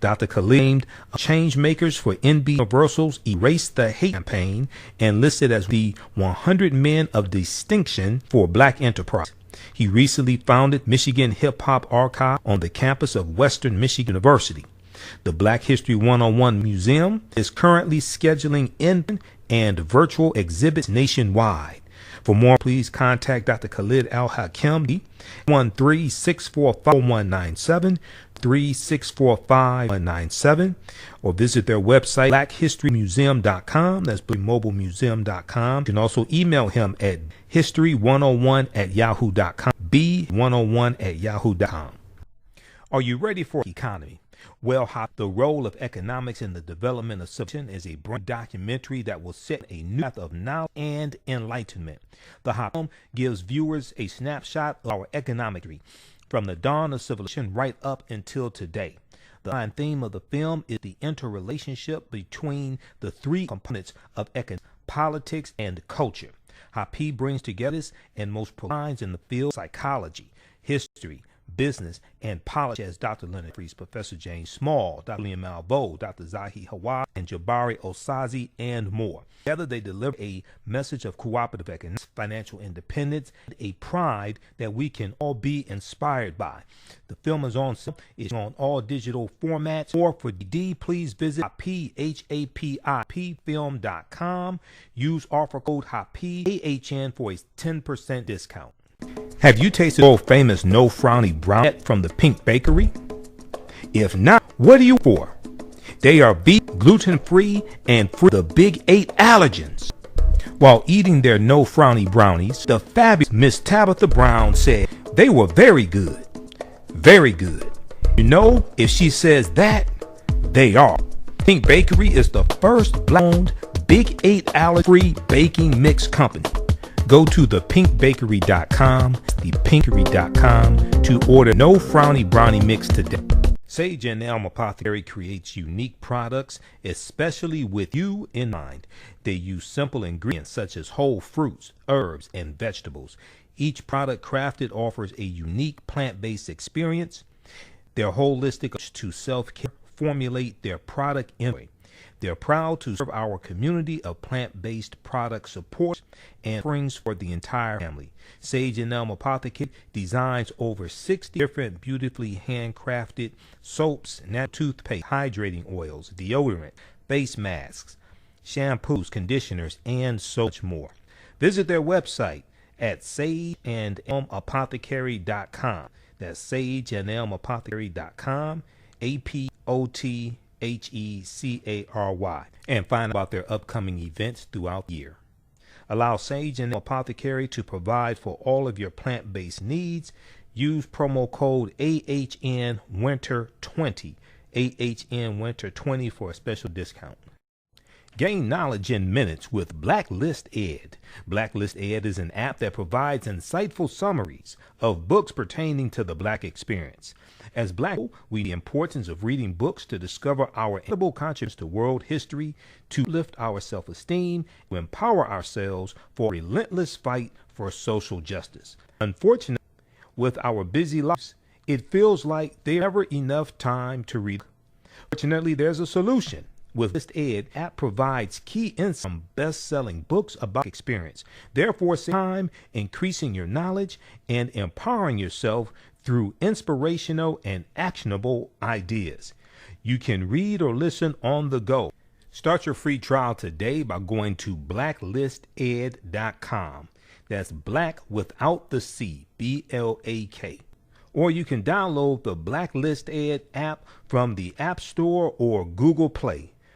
Dr. Khalid named change makers for NB Universal's Erase the Hate campaign and listed as the 100 men of distinction for Black enterprise. He recently founded Michigan Hip Hop Archive on the campus of Western Michigan University. The Black History 101 Museum is currently scheduling in and virtual exhibits nationwide. For more, please contact Dr. Khalid Al-Hakim, 1-645-4197, 3645-197, or visit their website, blackhistorymuseum.com. That's mobilemuseum.com. You can also email him at history101@yahoo.com, b101@yahoo.com. Are you ready for economy? Well, the role of economics in the development of civilization is a brand documentary that will set a new path of knowledge and enlightenment. The film gives viewers a snapshot of our economic history from the dawn of civilization right up until today. The main theme of the film is the interrelationship between the three components of economics, politics, and culture. Hapi brings together this and most prominent in the field of psychology, history, business, and politics, as Dr. Leonard Freese, Professor James Small, Dr. William Malveaux, Dr. Zahi Hawaii, and Jabari Osazi, and more. Together, they deliver a message of cooperative economics, financial independence, and a pride that we can all be inspired by. The film is on all digital formats. Or for D, please visit HAPIPfilm.com. Use offer code HAPI for a 10% discount. Have you tasted the world famous No Frowny Brownie from the Pink Bakery? If not, what are you for? They are vegan, gluten-free, and free of the big 8 allergens. While eating their No Frowny brownies, the fabulous Miss Tabitha Brown said they were very good. Very good. You know, if she says that, they are. Pink Bakery is the first black-owned big 8 allergen-free baking mix company. Go to thepinkbakery.com, to order No Frowny Brownie Mix today. Sage and Elm Apothecary creates unique products, especially with you in mind. They use simple ingredients such as whole fruits, herbs, and vegetables. Each product crafted offers a unique plant-based experience. Their holistic approach to self-care formulate their product inventory. They're proud to serve our community of plant-based product support and offerings for the entire family. Sage and Elm Apothecary designs over 60 different beautifully handcrafted soaps, natural toothpaste, hydrating oils, deodorant, face masks, shampoos, conditioners, and so much more. Visit their website at sageandelmapothecary.com. That's sageandelmapothecary.com, APOTHECARY, and find out about their upcoming events throughout the year. Allow Sage and Apothecary to provide for all of your plant-based needs. Use promo code AHNWinter20, AHNWinter20 for a special discount. Gain knowledge in minutes with Blacklist Ed. Blacklist Ed is an app that provides insightful summaries of books pertaining to the Black experience. As Black people, we see the importance of reading books to discover our inevitable contributions to world history, to lift our self-esteem, to empower ourselves for a relentless fight for social justice. Unfortunately, with our busy lives, it feels like there's never enough time to read. Fortunately, there's a solution. With List Ed, app provides key insights from best-selling books about experience, therefore saving time, increasing your knowledge, and empowering yourself through inspirational and actionable ideas. You can read or listen on the go. Start your free trial today by going to blacklisted.com. That's black without the C, BLAK. Or you can download the Blacklist Ed app from the App Store or Google Play.